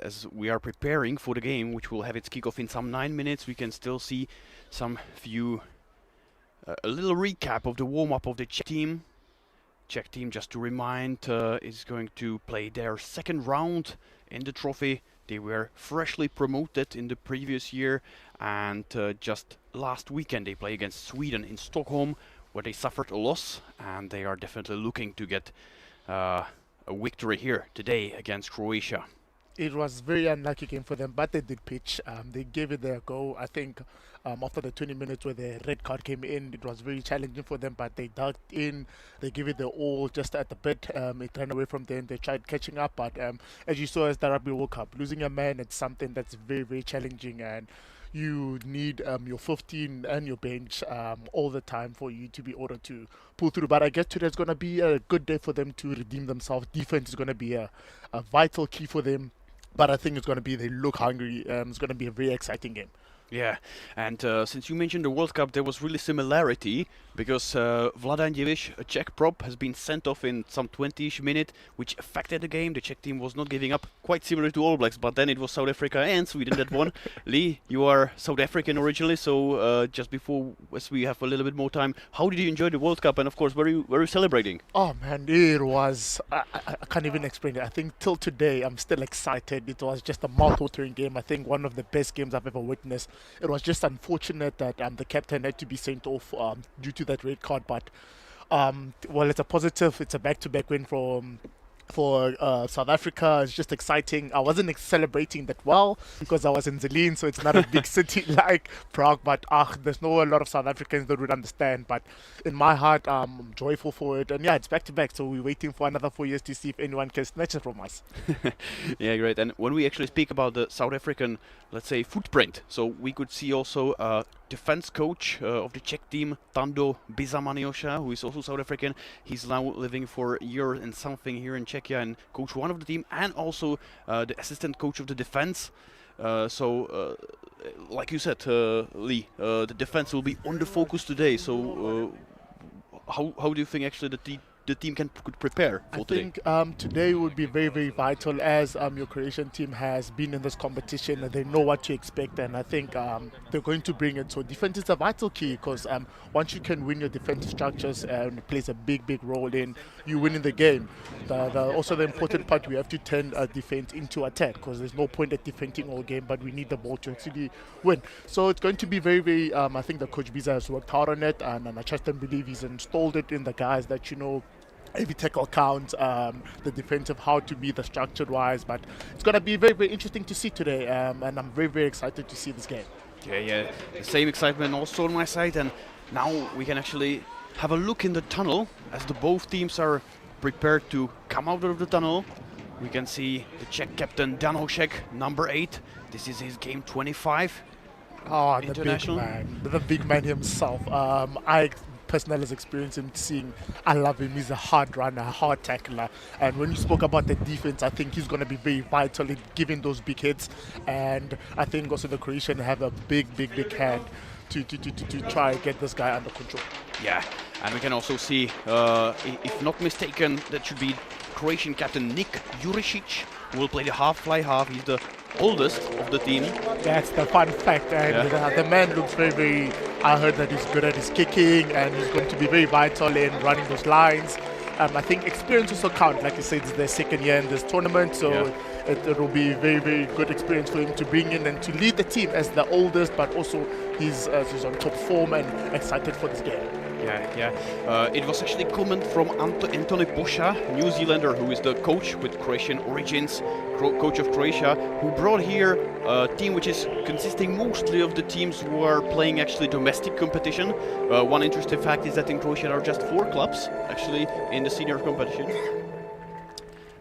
as we are preparing for the game, which will have its kickoff in some 9 minutes, we can still see a little recap of the warm-up of the Czech team. Czech team, just to remind, is going to play their second round in the trophy. They were freshly promoted in the previous year, and just last weekend they play against Sweden in Stockholm, where they suffered a loss, and they are definitely looking to get a victory here today against Croatia. It was very unlucky game for them, but they did pitch. They gave it their go. I think after the 20 minutes where the red card came in, it was very challenging for them, but they dug in. They gave it their all just at the bit. It ran away from them. They tried catching up, but as you saw as the Rugby World Cup, losing a man, it's something that's very, very challenging, and you need your 15 and your bench all the time for you to be able to pull through. But I guess today's going to be a good day for them to redeem themselves. Defense is going to be a vital key for them. But I think it's going to be, they look hungry. It's going to be a very exciting game. Yeah, and since you mentioned the World Cup, there was really similarity, because Vladan Divic, a Czech prop, has been sent off in some 20-ish minutes, which affected the game. The Czech team was not giving up, quite similar to All Blacks, but then it was South Africa and Sweden that won. Lee, you are South African originally, so just before, as we have a little bit more time, how did you enjoy the World Cup, and of course, were you celebrating? Oh man, it was, I can't even explain it. I think till today, I'm still excited. It was just a mouth-watering game. I think one of the best games I've ever witnessed. It was just unfortunate that the captain had to be sent off due to that red card, but well, it's a positive. It's a back-to-back win for South Africa. It's just exciting. I wasn't celebrating that well because I was in Zelin, so it's not a big city like Prague, but there's not a lot of South Africans that would understand, but in my heart, I'm joyful for it. And yeah, it's back-to-back, so we're waiting for another 4 years to see if anyone can snatch it from us. Yeah, great. And when we actually speak about the South African, let's say, footprint, so we could see also a defense coach of the Czech team, Tando Bizamaniosha, who is also South African. He's now living for a year and something here in Czechia and coach one of the team, and also the assistant coach of the defense. Like you said, Lee, the defense will be on the focus today. So how do you think actually the team could prepare for today? I think today would be very, very vital, as your Croatian team has been in this competition and they know what to expect, and I think they're going to bring it. So defense is a vital key, because once you can win your defensive structures, it plays a big, big role in you winning the game. Also the important part, we have to turn defense into attack, because there's no point at defending all game, but we need the ball to actually win. So it's going to be very, very, I think the coach Biza has worked hard on it, and I trust and believe he's installed it in the guys that, every tackle counts, the defensive, how to be the structured wise, but it's going to be very, very interesting to see today, and I'm very, very excited to see this game. Yeah, the same excitement also on my side, and now we can actually have a look in the tunnel as the both teams are prepared to come out of the tunnel. We can see the Czech captain Dan Hošek, number 8. This is his game 25. Oh, international. The big man himself. I personally has experienced him, seeing, I love him. He's a hard runner, a hard tackler, and when you spoke about the defense, I think he's going to be very vital in giving those big hits, and I think also the Croatian have a big hand to try and get this guy under control. Yeah, and we can also see, if not mistaken, that should be Croatian captain Nik Jurisic, who will play the fly half. He's the oldest of the team. That's the fun fact, and the man looks very, very, I heard that he's good at his kicking, and he's going to be very vital in running those lines. I think experience also counts. Like you said, it's their second year in this tournament, so it will be very, very good experience for him to bring in and to lead the team as the oldest, but also he's on top form and excited for this game. Yeah. It was actually a comment from Anthony Posha, New Zealander, who is the coach with Croatian origins, coach of Croatia, who brought here a team which is consisting mostly of the teams who are playing actually domestic competition. One interesting fact is that in Croatia there are just 4 clubs actually in the senior competition.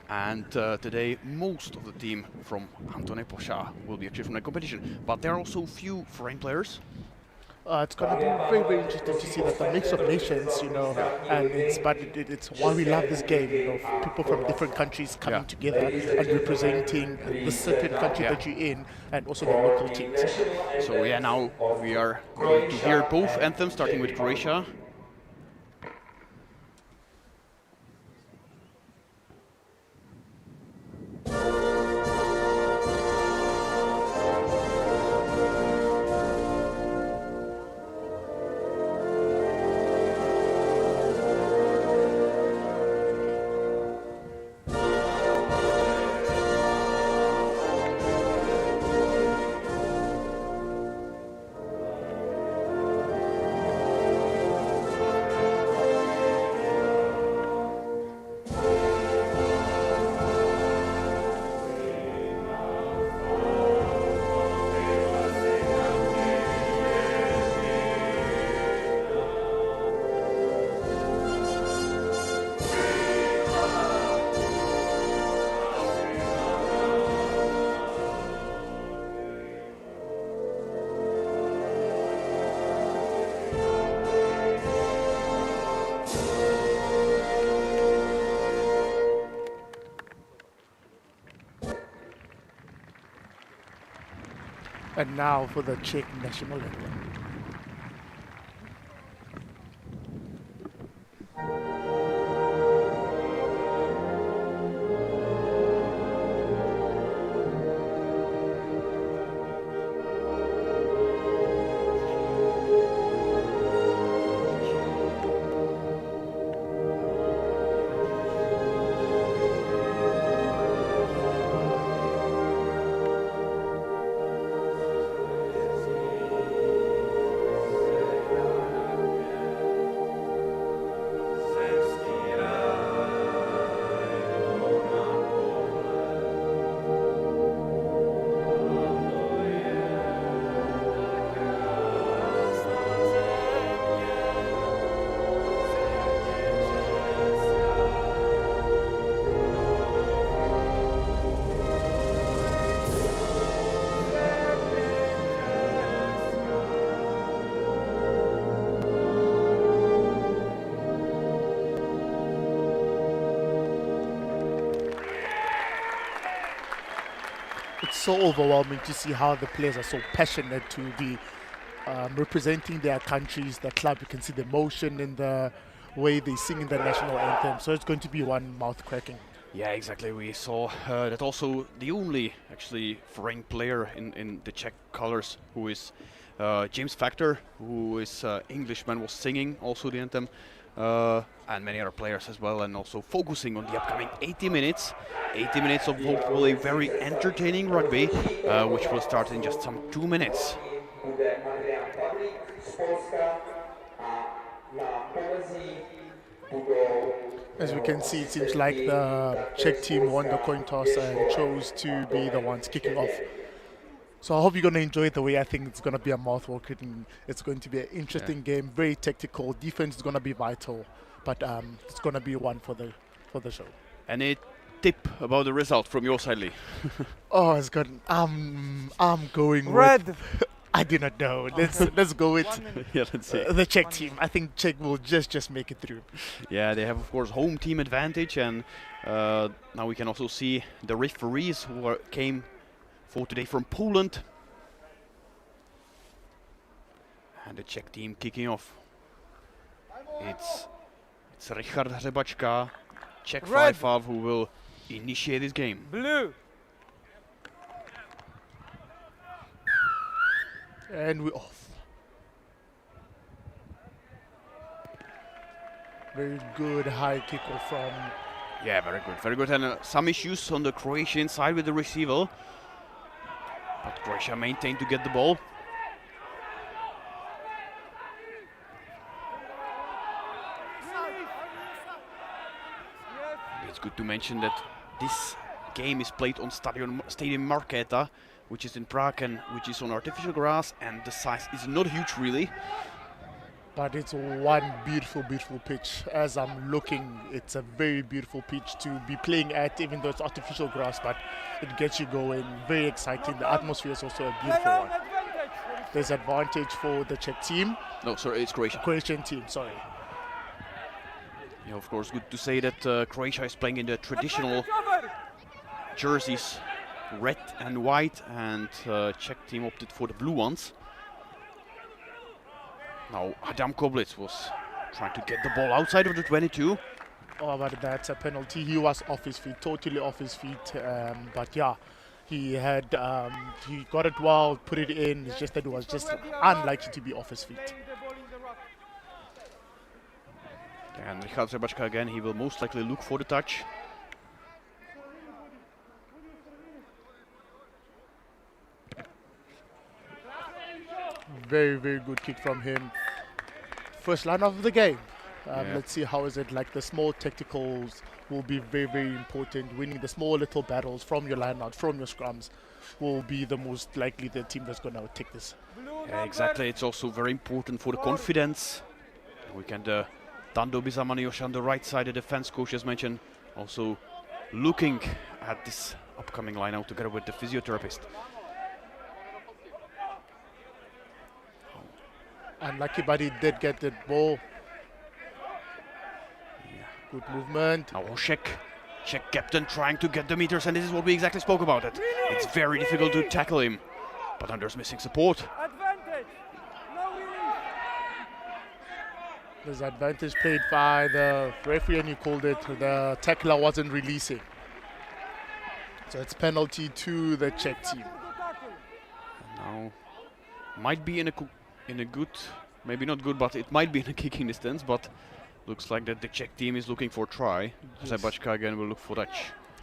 And today most of the team from Anthony Posha will be actually from the competition, but there are also a few foreign players. It's going to be very, very interesting to see that the mix of nations, and it's why we love this game, people from different countries coming together and representing the certain country that you're in, and also the local teams. So now we are going to hear both anthems, starting with Croatia. And now for the Czech national anthem. It's so overwhelming to see how the players are so passionate to be representing their countries, their club. You can see the emotion in the way they sing in the national anthem. So it's going to be one mouth cracking. Yeah, exactly. We saw that also the only actually foreign player in the Czech colors, who is James Factor, who is Englishman, was singing also the anthem, and many other players as well, and also focusing on the upcoming 80 minutes of hopefully very entertaining rugby, which will start in just some 2 minutes. As we can see, it seems like the Czech team won the coin toss and chose to be the ones kicking off. So I hope you're going to enjoy it the way I think it's going to be a mouth-watering. It's going to be an interesting game, very tactical. Defense is going to be vital, but it's going to be one for the show. Any tip about the result from your side, Lee? Oh, it's good. I'm going Red. with. I do not know. Let's go with Yeah, let's see. the Czech team. I think Czech will just make it through. Yeah, they have of course home team advantage, and now we can also see the referees who came for today from Poland, and the Czech team kicking off. It's Richard Hřebačka, Czech 5-5, who will initiate this game. Blue. And we're off. Very good high kickoff from. Yeah, very good, very good. And some issues on the Croatian side with the receiver, but Croatia maintained to get the ball. It's good to mention that this game is played on Stadium Marketa, which is in Prague and which is on artificial grass, and the size is not huge really. But it's one beautiful, beautiful pitch. As I'm looking, it's a very beautiful pitch to be playing at, even though it's artificial grass, but it gets you going. Very exciting. The atmosphere is also a beautiful one. There's advantage for the Czech team. No, sorry, it's Croatia. Croatian team, sorry. Yeah, of course, good to say that Croatia is playing in the traditional jerseys, red and white, and Czech team opted for the blue ones. Now Adam Koblitz was trying to get the ball outside of the 22. Oh, but that's a penalty. He was off his feet, totally off his feet. But yeah, he got it well, put it in. It's just that it was just unlikely to be off his feet. And Richard Hřebačka again, he will most likely look for the touch. Very, very good kick from him. First line of the game. Yeah. Let's see how is it like. The small tacticals will be very, very important. Winning the small little battles from your line out, from your scrums, will be the most likely the team that's going to take this. Yeah, exactly. It's also very important for the confidence. We can Dando Bizamaniosh on the right side, the defense coach as mentioned, also looking at this upcoming line out together with the physiotherapist. Unlucky, but he did get the ball. Yeah. Good movement. Now Czech captain trying to get the meters, and this is what we exactly spoke about. It. It's very difficult to tackle him. But then there's missing support. Advantage. No release. There's advantage played by the referee, and he called it. The tackler wasn't releasing. So it's penalty to the Czech team. Now, might be in a good, maybe not good, but it might be in a kicking distance. But looks like that the Czech team is looking for a try. Yes. CZECHIA again will look for that.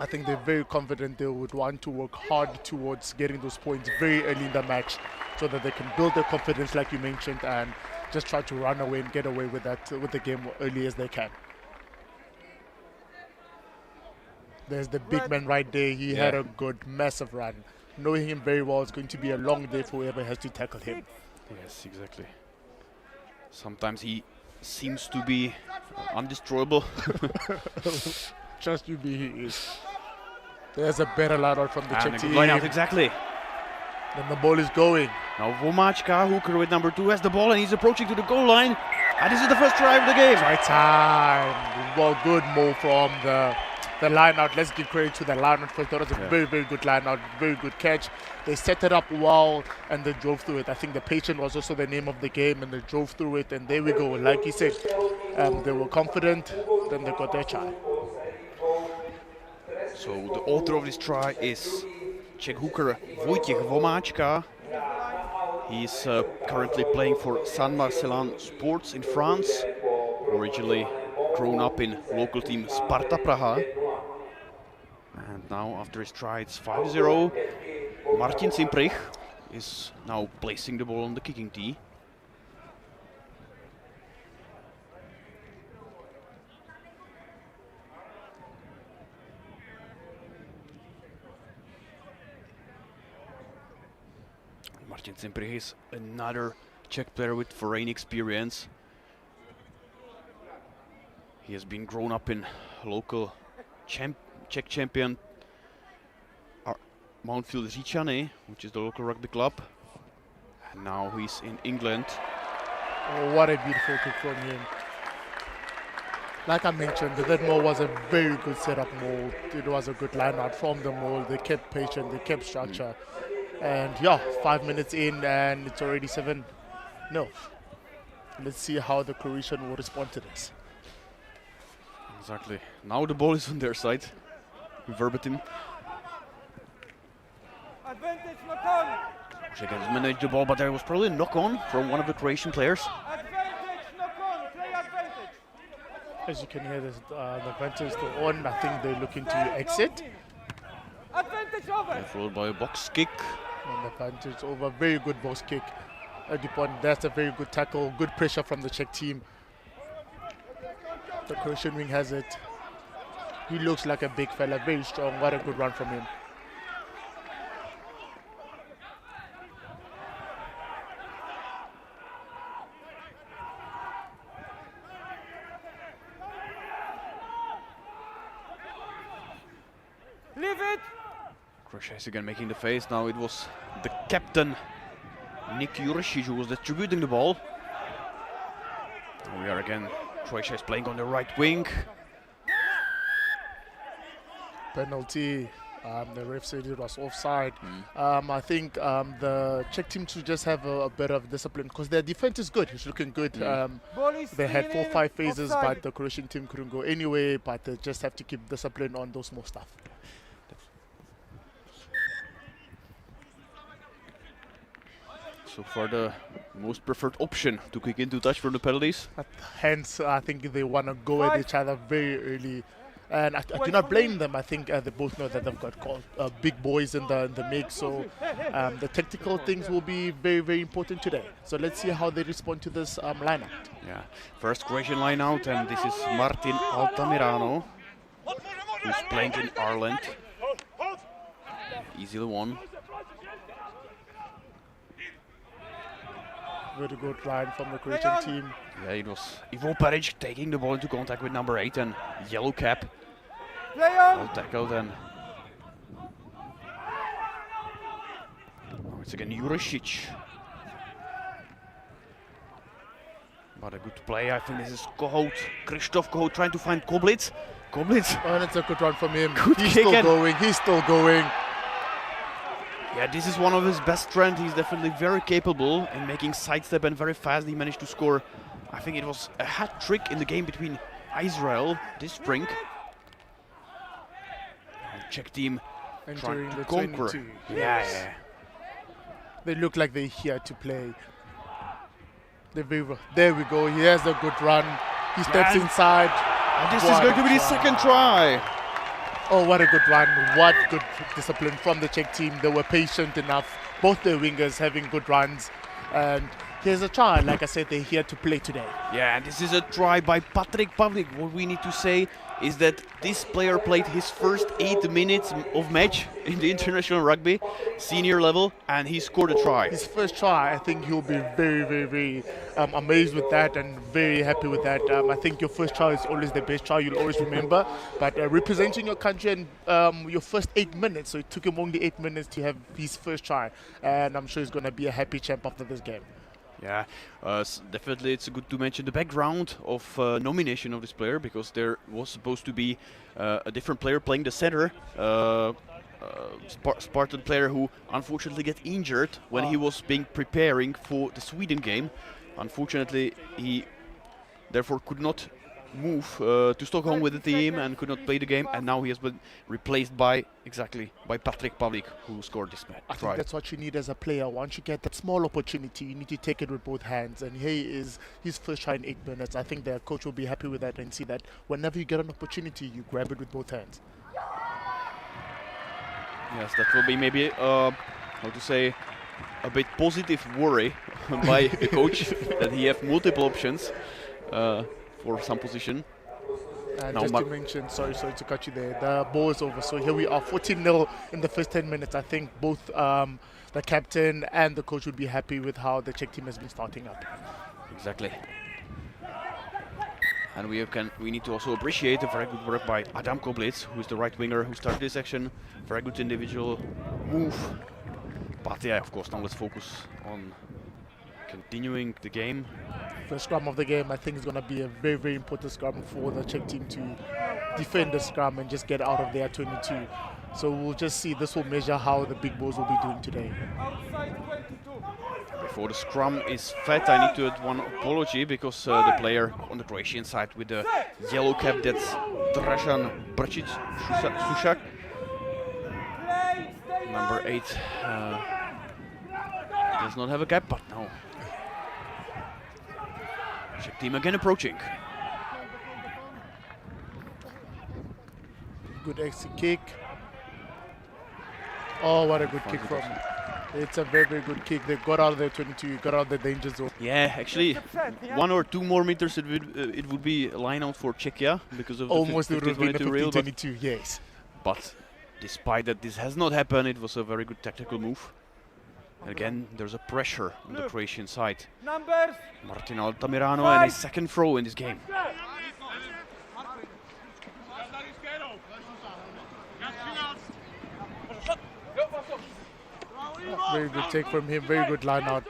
I think they're very confident. They would want to work hard towards getting those points very early in the match, so that they can build their confidence, like you mentioned, and just try to run away and get away with that with the game early as they can. There's the big man right there. He had a good, massive run. Knowing him very well, it's going to be a long day for whoever has to tackle him. Yes, exactly. Sometimes he seems to be undestroyable. Trust you me, he is. There's a better line out from the Czech team. Line out, exactly. Then the ball is going. Now Vomáčka, hooker with number 2, has the ball and he's approaching to the goal line. And this is the first try of the game. Right time. Well, good move from the line out. Let's give credit to the line out first. That was a very, very good line out. Very good catch. They set it up well and they drove through it. I think the patient was also the name of the game, and they drove through it. And there we go. Like you said, they were confident. Then they got their try. So the author of this try is Czech hooker Vojtěch Vomáčka. He's currently playing for San Marcelin Sports in France. Originally grown up in local team Sparta Praha. And now after his try it's 5-0. Martin Cimprich is now placing the ball on the kicking tee. Martin Cimprich is another Czech player with foreign experience. He has been grown up in local Czech champion midfield CZECHIA, which is the local rugby club. And now he's in England. Oh, what a beautiful kick from him. Like I mentioned, that maul was a very good setup maul. It was a good line out from the maul. They kept patient, they kept structure. And yeah, 5 minutes in and it's already 7-0. Let's see how the Croatian will respond to this. Exactly. Now the ball is on their side. Verbatim. Advantage knock on. Czech has managed the ball, but there was probably a knock on from one of the Croatian players. Advantage knock on. Play advantage. As you can hear, the advantage still on. I think they're looking to exit. Advantage over. Followed by a box kick. And advantage over. Very good box kick. That's a very good tackle. Good pressure from the Czech team. The Croatian wing has it. He looks like a big fella, very strong. What a good run from him. Leave it. Croatia is again making the face. Now it was the captain, Nik Jurisic, who was distributing the ball. We are again, Croatia is playing on the right wing. Penalty. The ref said it was offside. I think the Czech team should just have a bit of discipline because their defense is good. It's looking good. They had 4-5 phases, but the Croatian team couldn't go anywhere. But they just have to keep discipline on those small stuff. So far the most preferred option to kick into touch for the penalties. Hence, I think they want to go at each other very early. And I do not blame them. I think they both know that they've got big boys in the mix. So the tactical things will be very, very important today. So let's see how they respond to this lineup. Yeah, first Croatian line out, and this is Martin Altamirano, who's playing in Ireland. Easily won. Very good line from the Croatian team. Yeah, it was Ivo Peric taking the ball into contact with number 8 and yellow cap. Well tackled, and now it's again Jurisic. But a good play. I think this is Kohout, Krzysztof Kohout trying to find Koblitz. Oh, and it's a good run from him. Good He's kick still going. He's still going. Yeah, this is one of his best strengths. He's definitely very capable in making sidestep and very fast. He managed to score, I think it was a hat trick in the game between Israel this spring. Czech team Entering trying to the conquer. 22. Yeah. They look like they're here to play. There we go. He has a good run. He steps Yeah. inside. And this is What going a to be the try. second try. Oh, what a good run. What good discipline from the Czech team. They were patient enough. Both their wingers having good runs. And here's a try. Like I said, they're here to play today. Yeah, and this is a try by Patrik Pavlik. What we need to say is that this player played his first 8 minutes of match in the international rugby, senior level, and he scored a try. His first try, I think he'll be very amazed with that and very happy with that. I think your first try is always the best try you'll always remember. But representing your country in your first 8 minutes, so it took him only 8 minutes to have his first try. And I'm sure he's going to be a happy champ after this game. Yeah, definitely it's good to mention the background of nomination of this player, because there was supposed to be a different player playing the center, Spartan player who unfortunately got injured when he was preparing for the Sweden game. Unfortunately, he therefore could not move to Stockholm with the team and could not play the game, and now he has been replaced by Patrik Pavlik, who scored this match. I think that's what you need as a player. Once you get that small opportunity, you need to take it with both hands. And here is his first try in 8 minutes. I think the coach will be happy with that and see that whenever you get an opportunity, you grab it with both hands. Yes, that will be maybe, how to say, a bit positive worry by the coach that he have multiple options for some position. And Now just to mention, sorry to cut you there, the ball is over. So here we are, 14-0 in the first 10 minutes. I think both the captain and the coach would be happy with how the Czech team has been starting up. Exactly. And we need to also appreciate the very good work by Adam Koblitz, who is the right winger who started this action. Very good individual move. But yeah, of course, now let's focus on continuing the game. First scrum of the game, I think, is going to be a very important scrum for the Czech team to defend the scrum and just get out of their 22. So we'll just see. This will measure how the big boys will be doing today. Outside 22. Before the scrum is fed, I need to add one apology, because the player on the Croatian side with the yellow cap, that's Dražan Brčić-Sušak, Play, stay number on. 8. Does not have a cap, but no. Czech team again approaching. Good exit kick. Oh, what a good kick from. It's a very good kick. They got out of their 22, got out of the danger zone. Yeah, actually, 1 or 2 more meters it would be a line out for Czechia because of Almost the it would have been a 15-22 reel. 15-22, yes. But despite that, this has not happened. It was a very good tactical move. And again, there's a pressure on the Croatian side. Numbers. Martin Altamirano and his second throw in this game. Very good take from him, very good line out.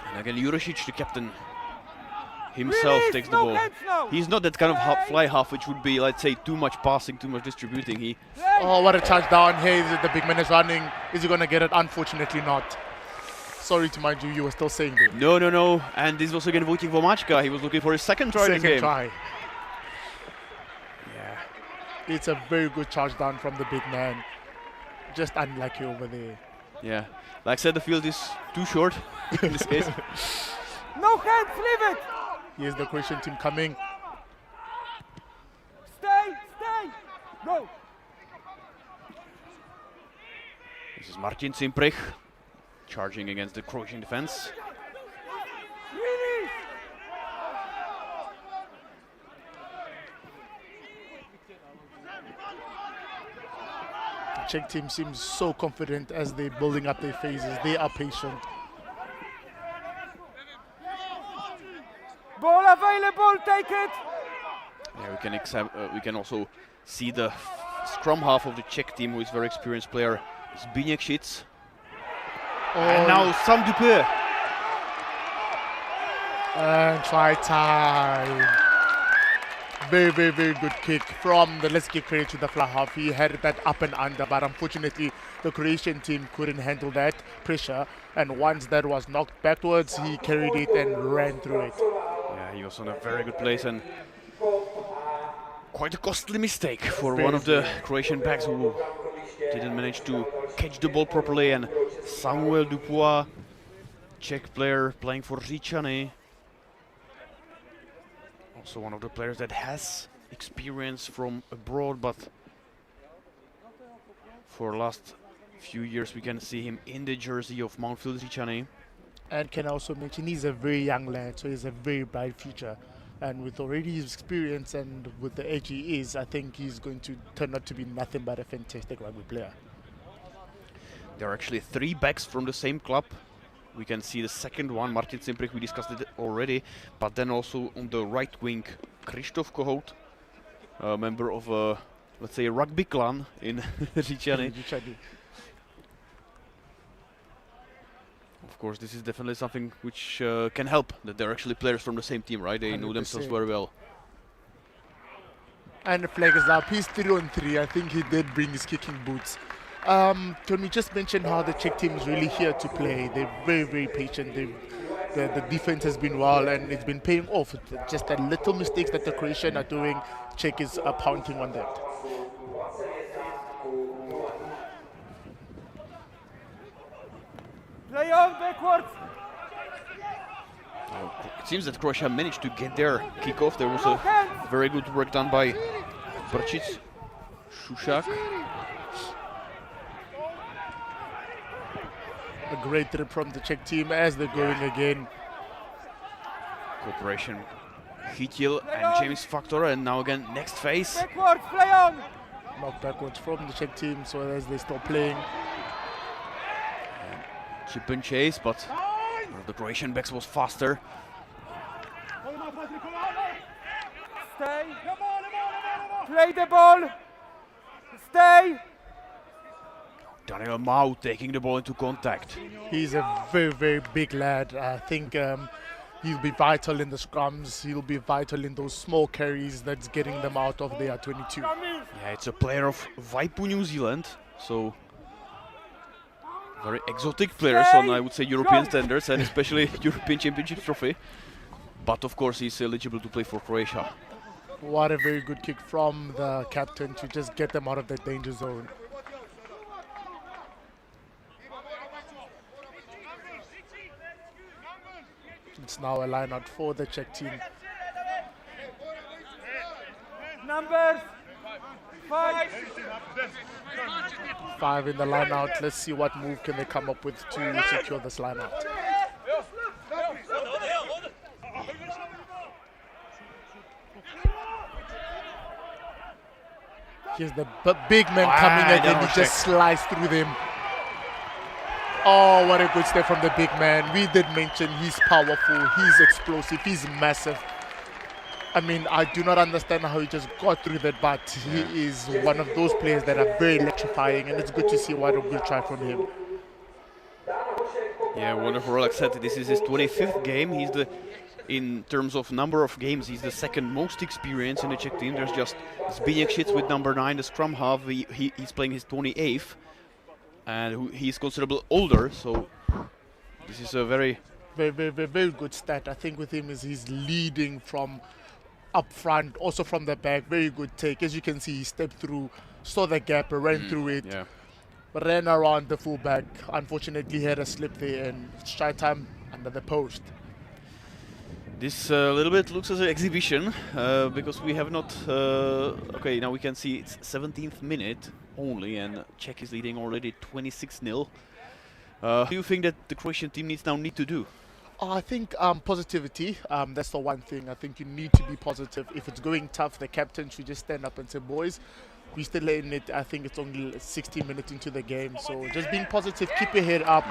And again, Jurisic, the captain himself, Release, takes the no ball. hands now. He's not that kind of fly half, which would be, let's say, too much passing, too much distributing. He Oh, what a touchdown. Here the big man is running. Is he going to get it? Unfortunately not. Sorry to mind you, you were still saying that. No. And this was again Wojciech Womaczka. He was looking for his second try in this Second game. try. Yeah. It's a very good charge down from the big man. Just unlucky over there. Yeah. Like I said, the field is too short in this case. No hands, leave it. Here's the Croatian team coming. Stay. Go. This is Martin Cimprich charging against the Croatian defense. Release. The Czech team seems so confident as they're building up their phases. They are patient. Ball available, take it. Yeah, we can also see the scrum half of the Czech team, who is very experienced player, Zbigniew Schic. And now Sam Dupé. And try time. Very good kick from the, let's give credit to the fly half. He had that up and under, but unfortunately the Croatian team couldn't handle that pressure, and once that was knocked backwards, he carried it and ran through it. Yeah, he was on a very good place, and quite a costly mistake for one of the Croatian backs who didn't manage to catch the ball properly. And Samuel Dupois, Czech player playing for CZECHIA, also one of the players that has experience from abroad, but for the last few years we can see him in the jersey of Mountfield CZECHIA. And can also mention he's a very young lad, so he's a very bright future. And with already his experience and with the age he is, I think he's going to turn out to be nothing but a fantastic rugby player. There are actually 3 backs from the same club. We can see the second one, Martin Simprich, we discussed it already, but then also on the right wing, Krzysztof Kohout, a member of a, let's say, a rugby clan in CZECHIA. Of course, this is definitely something which can help, that they're actually players from the same team, right? They 100%. Know themselves very well. And the flag is up. He's 3-on-3. I think he did bring his kicking boots. Can we just mention how the Czech team is really here to play? They're very, very patient. The defense has been well, and it's been paying off. Just the little mistakes that the Croatian are doing, Czech is pounding on that. Play on backwards. It seems that Croatia managed to get their kickoff. There was a very good work done by Brčić, Šušak. A great trip from the Czech team as they're going again. Cooperation, Chytil and James Factor, and now again next phase. Backwards, play on. Knocked backwards from the Czech team, so as they stop playing. Chip and chase, but one of the Croatian backs was faster. Stay. Play the ball. Stay. Daniel Mau taking the ball into contact. He's a very, very big lad. I think he'll be vital in the scrums. He'll be vital in those small carries that's getting them out of their 22. Yeah, it's a player of Waipu, New Zealand, so very exotic players on, I would say, European standards, and especially European Championship trophy. But of course, he's eligible to play for Croatia. What a very good kick from the captain to just get them out of that danger zone. It's now a line out for the Czech team. Numbers 5. 5 in the line out. Let's see what move can they come up with to secure this line out. Here's the big man coming again. He just sliced through them. Oh, what a good step from the big man. We did mention he's powerful, he's explosive, he's massive. I mean, I do not understand how he just got through that, but he is one of those players that are very electrifying, and it's good to see what a good try from him. Yeah, wonderful. Like I said, this is his 25th game. He's in terms of number of games, he's the second most experienced in the Czech team. There's just Zbigniew with number 9, the scrum half. He's playing his 28th, and he's considerably older. So this is a very good stat. I think with him is he's leading from up front, also from the back. Very good take. As you can see, he stepped through, saw the gap, ran through it, ran around the fullback. Unfortunately, he had a slip there and strike time under the post. This little bit looks as an exhibition because we have not. Okay, now we can see it's 17th minute only, and Czech is leading already 26-0. What do you think that the Croatian team needs to do? I think positivity, that's the one thing. I think you need to be positive. If it's going tough, the captain should just stand up and say, boys, we're still in it. I think it's only 16 minutes into the game. So just being positive, keep your head up.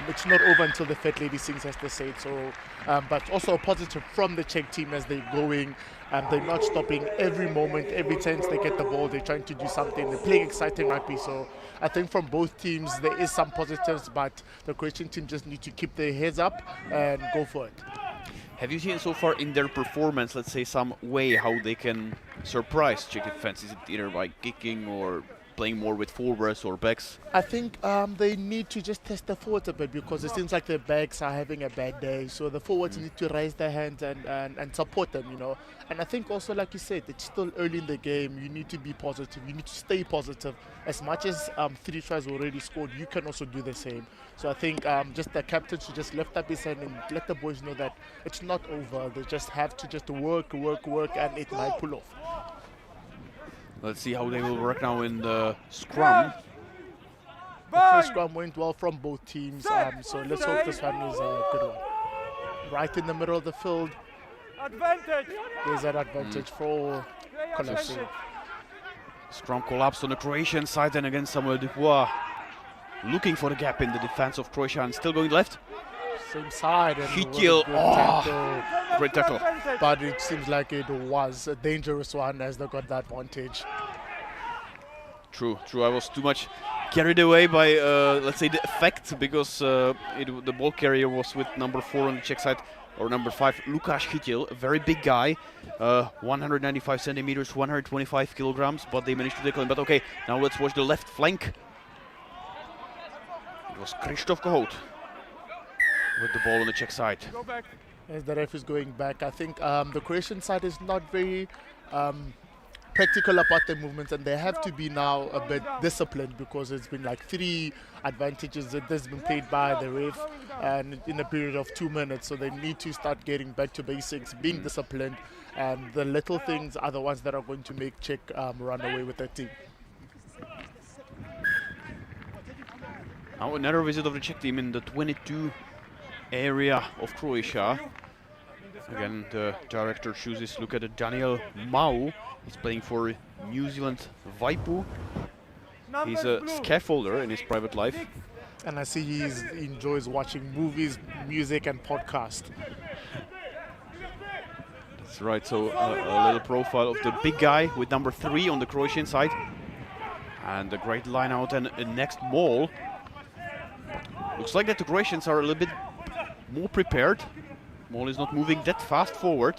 It's not over until the fat lady sings, as they say. So, but also positive from the Czech team as they're going. They're not stopping every moment, every chance they get the ball, they're trying to do something. They're playing exciting rugby. So I think from both teams there is some positives, but the Croatian team just need to keep their heads up and go for it. Have you seen so far in their performance, let's say, some way how they can surprise Czech defense? Is it either by kicking or playing more with forwards or backs? I think they need to just test the forwards a bit because it seems like the backs are having a bad day. So the forwards need to raise their hands and support them, you know. And I think also, like you said, it's still early in the game. You need to be positive. You need to stay positive. As much as 3 tries already scored, you can also do the same. So I think just the captain should just lift up his hand and let the boys know that it's not over. They just have to just work, and it might pull off. Let's see how they will work now in the scrum. The first scrum went well from both teams, so let's hope this one is a good one. Right in the middle of the field, Advantage. there's an advantage for collapsing. Scrum collapsed on the Croatian side, and again Samuel Dubois looking for the gap in the defense of Croatia and still going left. Same side. And Kickoff. Oh, great tackle. But it seems like it was a dangerous one as they got the advantage. True. I was too much carried away by, let's say, the effect, because the ball carrier was with number 4 on the Czech side, or number 5, Lukáš Chytil, a very big guy, 195 centimeters, 125 kilograms, but they managed to tackle him. But okay, now let's watch the left flank. It was Krzysztof Kohout with the ball on the Czech side. Go back. As the ref is going back, I think the Croatian side is not very practical about their movements, and they have to be now a bit disciplined because it's been like 3 advantages that has been played by the ref and in a period of 2 minutes. So they need to start getting back to basics, being disciplined, and the little things are the ones that are going to make Czech run away with their team. Now another visit of the Czech team in the 22 area of Croatia. Again, the director chooses look at Daniel Mau. He's playing for New Zealand Vaipu. He's a scaffolder in his private life. And I see he enjoys watching movies, music, and podcasts. That's right, so a little profile of the big guy with number 3 on the Croatian side. And a great line out and a next maul. Looks like that the Croatians are a little bit more prepared. Maul is not moving that fast forward.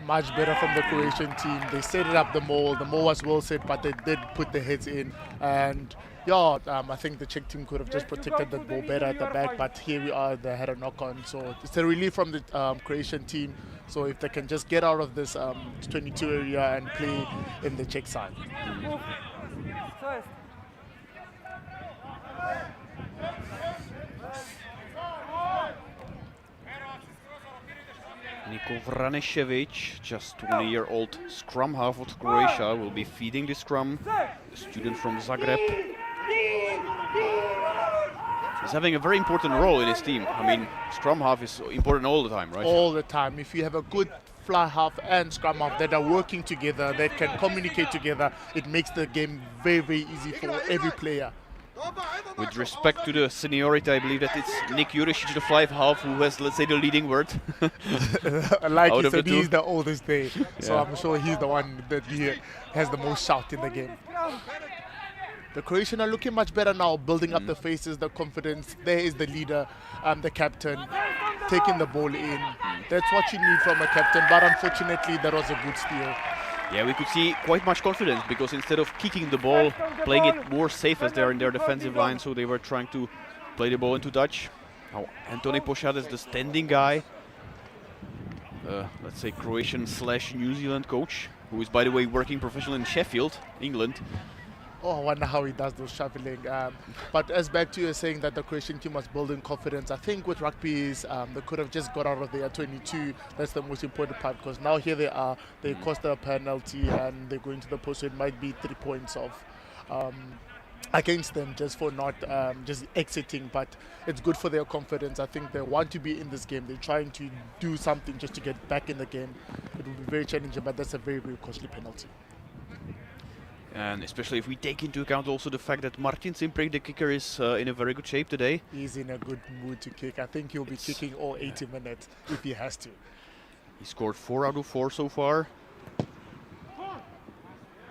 Much better from the Croatian team. They set it up the maul. The maul was well set, but they did put the heads in. And yeah, I think the Czech team could have just protected the ball better at the back, but here we are, they had a knock on. So it's a relief from the Croatian team. So if they can just get out of this 22 area and play in the Czech side. First. Niko Vranešević, just 20-year-old scrum half of Croatia, will be feeding the scrum. A student from Zagreb. He's having a very important role in his team. I mean, scrum half is important all the time, right? All the time. If you have a good fly half and scrum half that are working together, that can communicate together, it makes the game very, very easy for every player. With respect to the seniority, I believe that it's Nick Jurisic, the fly half, who has, let's say, the leading word. Like Out you of said, the two. he's the oldest there. So Yeah. I'm sure he's the one that has the most shout in the game. The Croatian are looking much better now, building up the faces, the confidence. There is the leader, the captain, taking the ball in. That's what you need from a captain, but unfortunately that was a good steal. Yeah, we could see quite much confidence, because instead of kicking the ball, playing it more safe as they're in their defensive line, so they were trying to play the ball into touch. Now Antony Pošat is the standing guy, let's say Croatian/New Zealand coach, who is, by the way, working professionally in Sheffield, England. Oh, I wonder how he does those shuffling. But as back to you saying that the Croatian team was building confidence, I think with rugby is they could have just got out of their 22. That's the most important part, because now here they are. They cost a penalty and they're going to the post. So it might be 3 points of against them just for not just exiting. But it's good for their confidence. I think they want to be in this game. They're trying to do something just to get back in the game. It will be very challenging, but that's a very, very costly penalty. And especially if we take into account also the fact that Martin Simprek, the kicker, is in a very good shape today. He's in a good mood to kick. I think he'll be kicking all 80 minutes if he has to. He scored 4 out of 4 so far.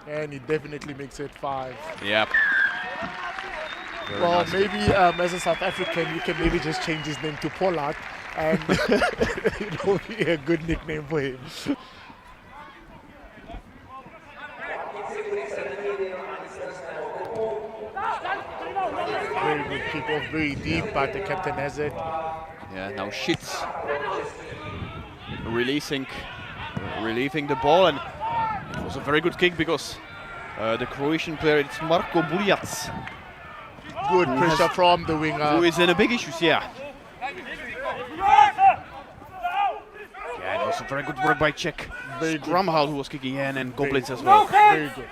And he definitely makes it 5. Yep. Very Well, nice. maybe as a South African, you can maybe just change his name to Pollard, and it will be a good nickname for him. kick off very deep, but the captain has it. Yeah, now Shits relieving the ball, and it was a very good kick because the Croatian player, it's Marko Buljac, Good pressure from the winger. who is in a big issues, yeah. Yeah, it was a very good work by Czech. Scrum who was kicking in, and Goblins as well. Very good.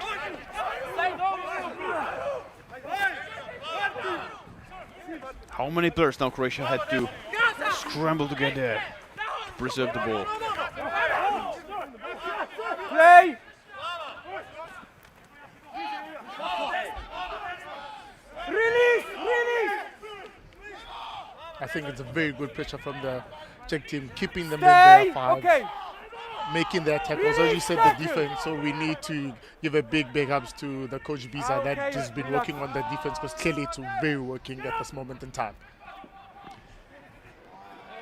How many players now Croatia had to scramble to get there to preserve the ball? Play! Release! Release! I think it's a very good pressure from the Czech team, keeping them in Stay! their five, Okay. making their tackles. As you said, the defense. So we need to give a big ups to the coach Biza that has been working on the defense, because clearly it's very working at this moment in time.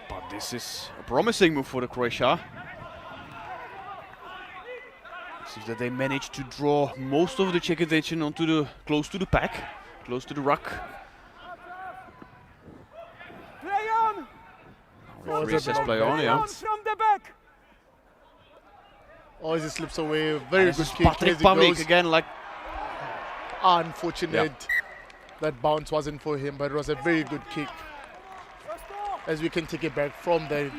But this is a promising move for the Croatia. Seems that they managed to draw most of the Czech attention onto the close to the pack, close to the ruck. Play on! Referee says play on, yeah. From the back! Oh, as he slips away, very This good is kick. Patrick As he Pamik goes. again, like Unfortunate that bounce wasn't for him, but it was a very good kick. As we can take it back from the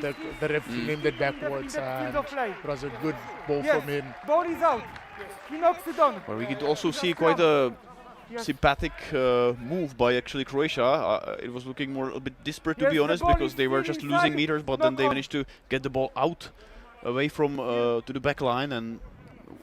referee named it backwards, and it was a good ball Yes, from him. ball is out. He knocks it on. where we could also see quite a sympathetic move by actually Croatia. It was looking more a bit desperate, to Yes, be the honest, ball because is they were still just inside. losing meters, but then Knock they on. managed to get the ball out, away from to the back line, and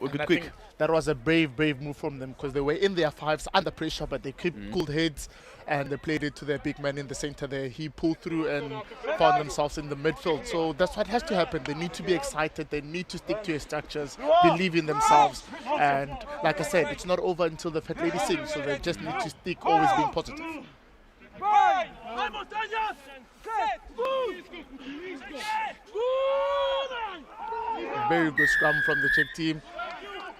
a And good I quick. think that was a brave move from them, because they were in their fives under pressure, but they kept cool heads, and they played it to their big man in the center there. He pulled through and found themselves in the midfield. So that's what has to happen. They need to be excited. They need to stick to their structures, believe in themselves. And like I said, it's not over until the Fat Lady sings. So they just need to stick, always being positive. Ball! Very good scrum from the Czech team,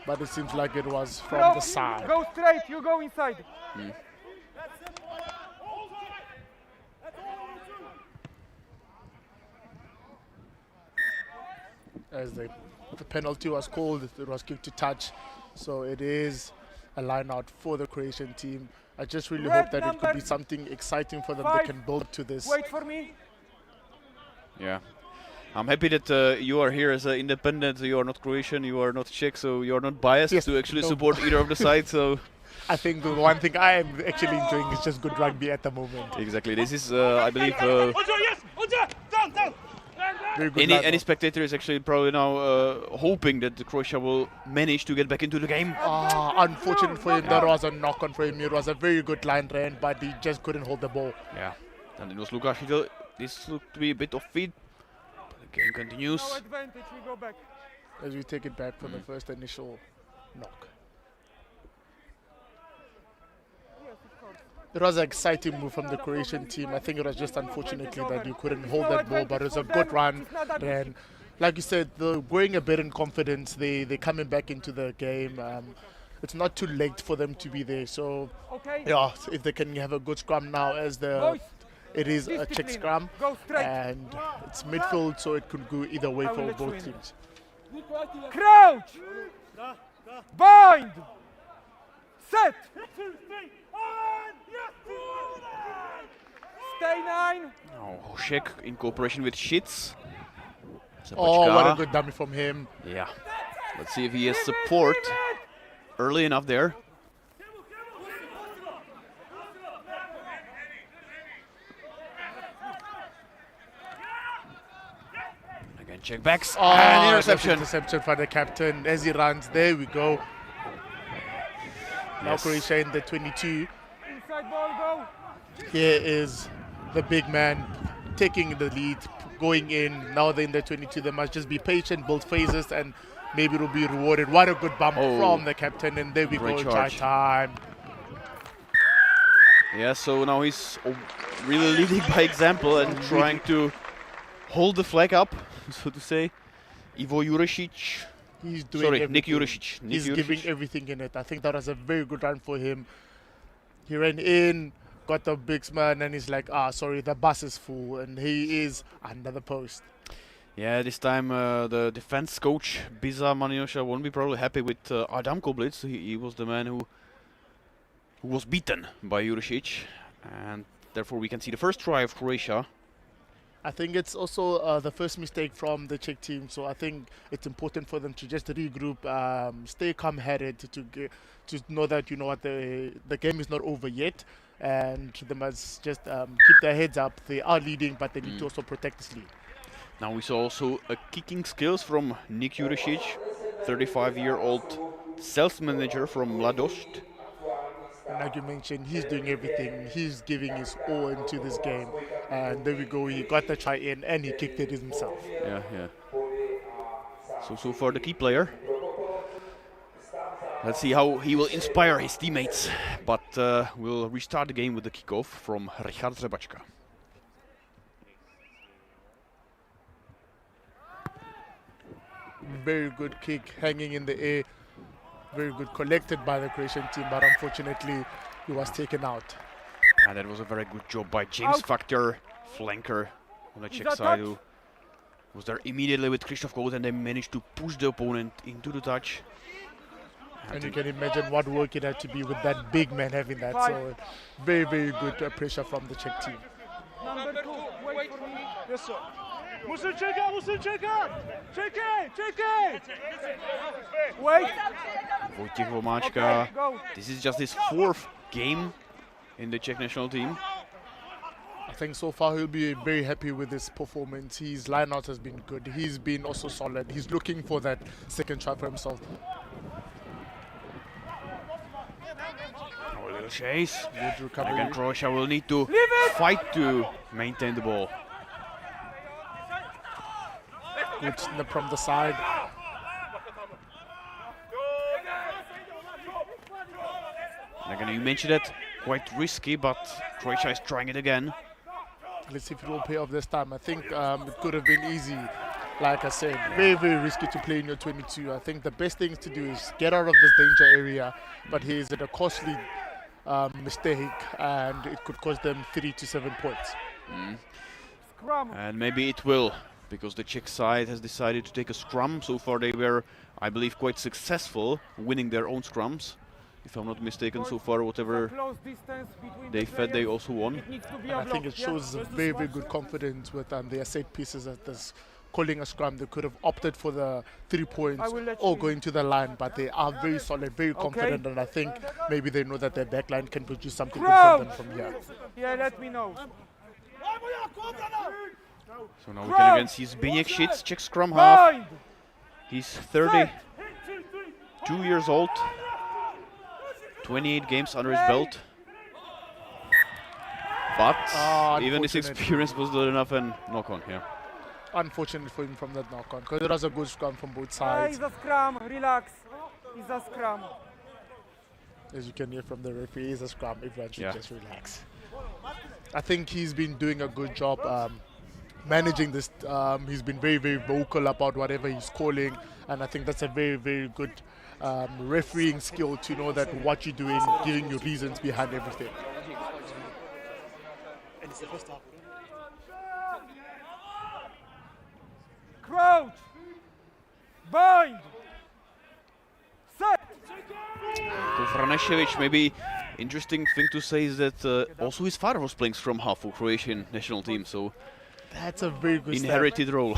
but it seems like it was from the side. Go straight, you go inside. As the penalty was called, it was kick to touch. So it is a line out for the Croatian team. I just really hope that it could be something exciting for them. They can build to this. Wait for me. Yeah. I'm happy that you are here as an independent. You are not Croatian, you are not Czech, so you are not biased Yes, to actually no. support either of the sides. So I think the one thing I am actually enjoying is just good rugby at the moment. exactly, this is I believe Very good any line out. spectator is actually probably now hoping that the Croatia will manage to get back into the game. Unfortunate for him, that was a knock on for him. It was a very good line ran, but he just couldn't hold the ball. Yeah, and it was Lukas Hittel. This looked to be a bit of feed. But the game continues. No advantage, we go back. As we take it back for the first initial knock. Yes, of course. It was an exciting move from the Croatian team. I think it was just unfortunately that you couldn't hold that ball, but it was a good run. And like you said, they're going a bit in confidence. They're coming back into the game. It's not too late for them to be there. So Okay. yeah, if they can have a good scrum now, as Boys, it is a Czech discipline. scrum, Go straight. and it's midfield, so it could go either way I will for let you both in. teams. Crouch. Bind. Set. Stay 9. Now Hošek in cooperation with Šits. Oh, what a Zapačka. good dummy from him. Yeah. Let's see if he has support early enough there. Again, check backs and that's interception. interception for the captain as he runs. There we go. Now Yes. Croatia in the 22. Inside ball, go. Here is the big man taking the lead, going in. Now they're in the 22. They must just be patient, build phases, and maybe it'll be rewarded. What a good bump Oh. from the captain. And there we Great go, charge. try time. Yeah, so now he's really leading by example and trying to hold the flag up, so to say. Ivo Jurisic. He's doing Sorry, everything. Nick Jurisic. Nick He's Jurisic. giving everything in it. I think that was a very good run for him. He ran in, got the big smile and he's like, sorry, the bus is full, and he is under the post. Yeah, this time the defense coach Biza Maniosha won't be probably happy with Adam Koblitz. He was the man who was beaten by Jurisic, and therefore we can see the first try of Croatia. I think it's also the first mistake from the Czech team, so I think it's important for them to just regroup, stay calm-headed, to know that, you know what, the game is not over yet, and they must just keep their heads up. They are leading, but they need to also protect this lead. Now we saw also a kicking skills from Nik Jurisic, 35-year-old sales manager from Mladost. And like you mentioned, he's doing everything. He's giving his all into this game. And there we go. He got the try in and he kicked it himself. Yeah. So far the key player. Let's see how he will inspire his teammates. But we'll restart the game with the kickoff from Richard Řebačka. Very good kick, hanging in the air. Very good, collected by the Croatian team, but unfortunately he was taken out. And that was a very good job by James Factor, flanker on the Czech side, who was there immediately with Christoph Koht, and they managed to push the opponent into the touch. And you can imagine what work it had to be with that big man having that. So very, very good pressure from the Czech team. Number 2, wait for me. Yes, sir. Musím čekat! Čekej! Wait. Wojciech Vomáčka. Okay, go. This is just his 4th game in the Czech national team. I think so far he'll be very happy with his performance. His line-out has been good. He's been also solid. He's looking for that second try for himself. A little chase. Good recovery. Again, Croatia will need to fight to maintain the ball. Good snap from the side. And again, you mentioned it, quite risky, but Croatia is trying it again. Let's see if it will pay off this time. I think it could have been easy. Like I said, very, very risky to play in your 22. I think the best thing to do is get out of this danger area, but he's at a costly mistake, and it could cost them 3 to 7 points. Scrum. And maybe it will, because the Czech side has decided to take a scrum. So far they were, I believe, quite successful winning their own scrums. If I'm not mistaken, so far whatever they fed, they also won. I think it shows very, very good confidence with their set pieces at this calling a scrum. They could have opted for the 3 points or going to the line, but they are very solid, very confident, and I think maybe they know that their back line can produce something good from them from here. Yeah, let me know. So now we can again see Zbigniew Šitz, Czech scrum half. He's 32 years old, 28 games under his belt. But even his experience was good enough, and knock on here. Unfortunate for him from that knock-on, because it was a good scrum from both It's sides. a scrum, relax. It's a scrum. As you can hear from the referee, it's a scrum. Everyone should Yeah. just relax. I think he's been doing a good job managing this. He's been very, very vocal about whatever he's calling, and I think that's a very, very good refereeing skill to know that what you're doing, giving you reasons behind everything. Crouch. Bind. Set. Kofranešević, maybe interesting thing to say is that also his father was playing scrum half for Croatian national team, so That's a very good inherited role.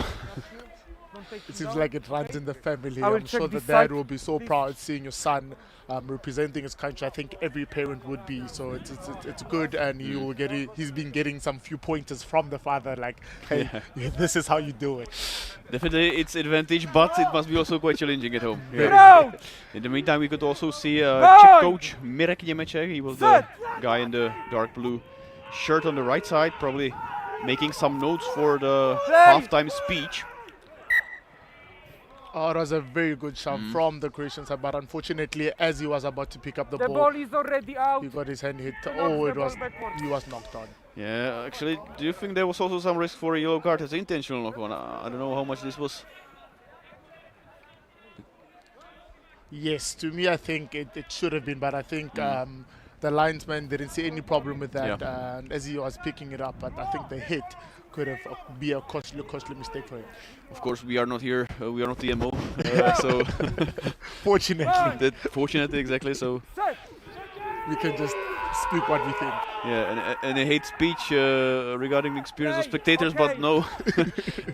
It seems like it runs in the family. I will I'm sure check the this dad side, will be so please. proud seeing your son representing his country. I think every parent would be. So it's good, and he will get it. He's been getting some few pointers from the father, like, hey, this is how you do it. Definitely it's advantage, but it must be also quite challenging at home. Crouch. In the meantime, we could also see Bind. Czech coach Mirek Němeček. He was the guy in the dark blue shirt on the right side, probably making some notes for the halftime speech. Oh, it was a very good shot from the Croatian side, but unfortunately, as he was about to pick up the The ball, ball is already out. he got his hand hit. Knocks Oh, the it was ball backwards. he was knocked on. Yeah, actually, do you think there was also some risk for a yellow card as intentional knock-on? I don't know how much this was. Yes, to me, I think it should have been, but I think the linesman didn't see any problem with that, Yeah. and as he was picking it up, but I think the hit could have be a costly mistake for him. Of course, we are not here. We are not the MO. So Fortunately, that fortunately, exactly. So Set. we can just speak what we think. yeah, and I hate speech regarding the experience of Okay, spectators, but okay. no,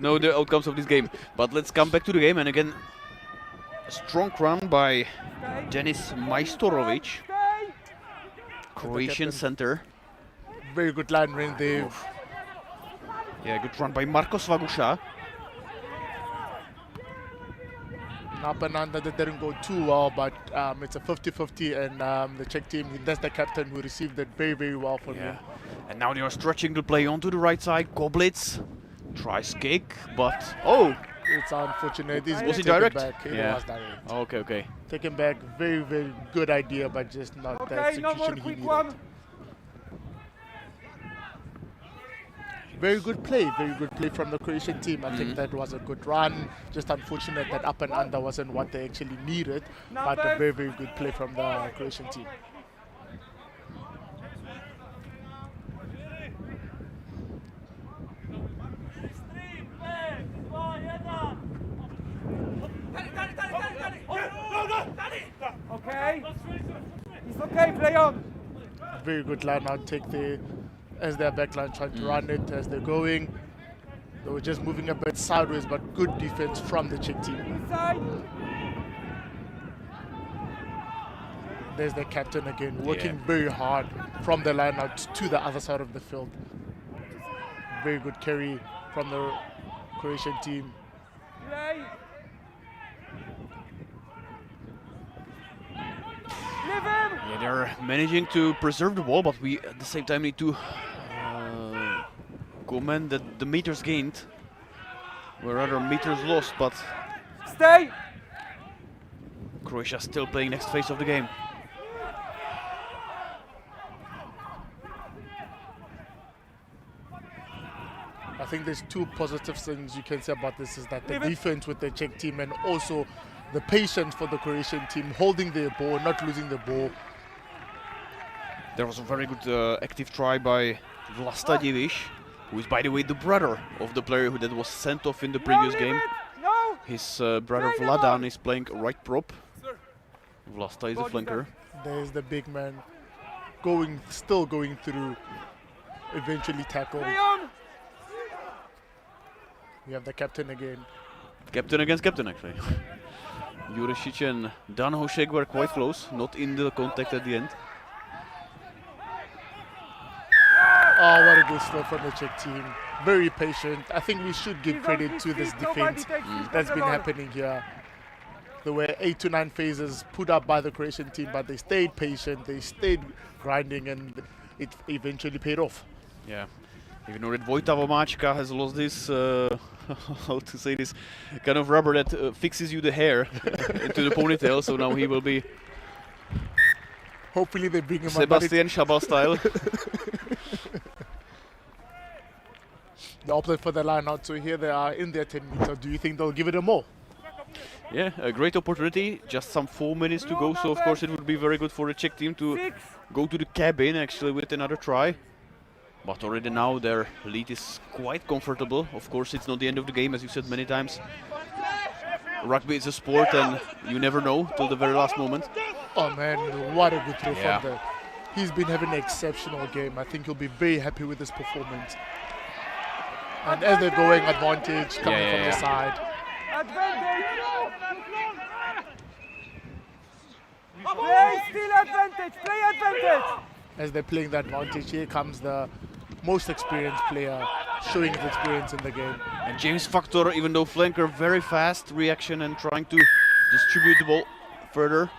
no the outcomes of this game. But let's come back to the game, and again, a strong run by Stay. Denis Majstorovic, Stay. Croatian captain. center. Very good line run there. Yeah, good run by Marko Svagusha. Up and under that didn't go too well, but it's a 50-50, and the Czech team, that's the captain who received it very well from Yeah, him. and now they are stretching the play onto the right side. Goblitz tries kick, but oh, It's unfortunate. This Was he taken direct? Back. It Yeah. was direct. okay. Taken back, very good idea, but just not the Okay, no more execution he quick needed. one. Very good play from the Croatian team. I think that was a good run. Just unfortunate that up and under wasn't what they actually needed, but a Number. very good play from the Croatian team. Okay. It's okay, play on. Very good line out, take the as their backline trying to run it as they're going. They were just moving a bit sideways, but good defense from the Czech team. Inside. There's the captain again, working Yeah. very hard from the line out to the other side of the field. Very good carry from the Croatian team. Play. Leave him. Yeah, they're managing to preserve the ball, but we at the same time need to comment that the meters gained were rather meters lost, but Stay. Croatia still playing next phase of the game. I think there's two positive things you can say about this is that the Leave it. defense with the Czech team and also the patience for the Croatian team holding their ball, not losing the ball. There was a very good active try by Vlasta Divic, who is, by the way, the brother of the player that was sent off in the previous no, game. leave it. No. His brother Play the Vladan ball. is playing right prop. Vlasta is a Ball is flanker. There's the big man still going through, eventually tackled. Play on. We have the captain again. Captain against captain, actually. Jurisic and Dan Hošek were quite close, not in the contact at the end. Oh, what a good start from the Czech team. Very patient. I think we should give He's on credit his to this feet, nobody defense takes his that's been control. happening here. There were 8 to 9 phases put up by the Croatian team, but they stayed patient, they stayed grinding, and it eventually paid off. Yeah, even though that Vojta Vomáčka has lost this, how to say this, kind of rubber that fixes you the hair into the ponytail, so now he will be Hopefully they bring him Sebastian Schabal style. the opted for the line out, so here they are in their 10 meter. Do you think they'll give it a more? Yeah, a great opportunity, just some 4 minutes to go, so of course it would be very good for the Czech team to 6. go to the cabin actually with another try. But already now their lead is quite comfortable. Of course it's not the end of the game, as you said many times. Rugby is a sport and you never know till the very last moment. Oh man, what a good throw Yeah. from there. He's been having an exceptional game. I think he'll be very happy with his performance. And as they're going, advantage coming Yeah, from yeah, the side. Advantage. Play still advantage. Play advantage. As they're playing the advantage, here comes the most experienced player showing his experience in the game. And James Factor, even though flanker, very fast reaction and trying to distribute the ball further.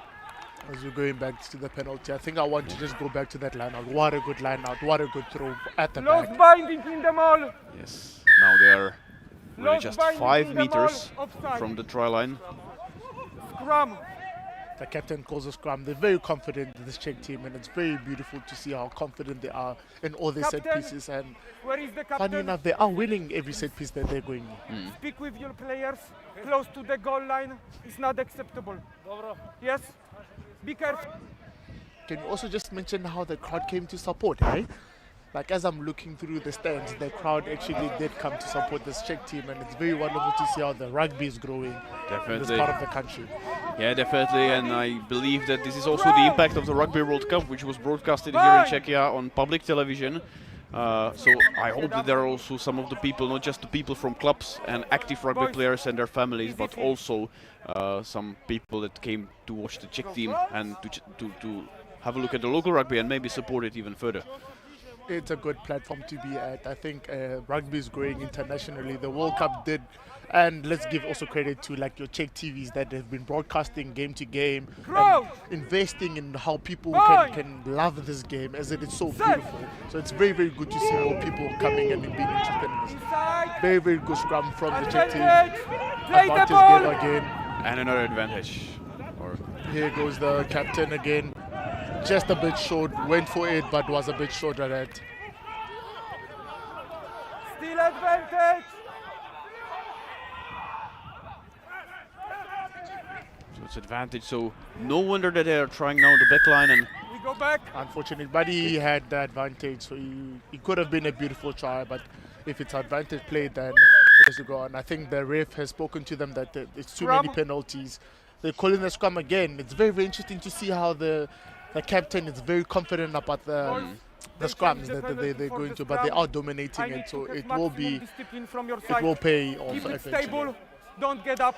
As we're going back to the penalty, I think I want to just go back to that line out. What a good line out, what a good throw at the Lost back. binding in the mall. Yes, now they are really Lost just binding 5 in the meters mall. Offside. from the try line. Scrum. The captain calls a scrum. They're very confident in this Czech team, and it's very beautiful to see how confident they are in all their set Captain. pieces. And Where is the funny captain? enough, they are winning every set piece that they're going in. Speak with your players. Close to the goal line. It's not acceptable. Yes? Be careful. can you also just mention how the crowd came to support, eh? Like as I'm looking through the stands, the crowd actually did come to support this Czech team, and it's very wonderful to see how the rugby is growing in this part of the country. Yeah, definitely, and I believe that this is also the impact of the Rugby World Cup, which was broadcasted here in Czechia on public television. So I hope that there are also some of the people, not just the people from clubs and active rugby players and their families, but also some people that came to watch the Czech team and to have a look at the local rugby and maybe support it even further. It's a good platform to be at. I think rugby is growing internationally. The World Cup did, and let's give also credit to like your Czech TVs that have been broadcasting game to game, and investing in how people can love this game as it is so beautiful. So it's very, very good to see more people coming and being interested in this. Very, very good scrum from the Czech team. Advantage game again. And another advantage. Here goes the captain again. Just a bit short, went for it, but was a bit short at that. Still advantage. So it's advantage, so no wonder that they are trying now the back line. And We go back. Unfortunately, but he had the advantage, so he could have been a beautiful try, but if it's advantage played, then it has to go on. I think the ref has spoken to them that it's too many penalties. They're calling the scrum again. It's very, very interesting to see how the captain is very confident about the scrums that they're going to, but they are dominating it, so it will pay off Keep it eventually. stable. Don't get up.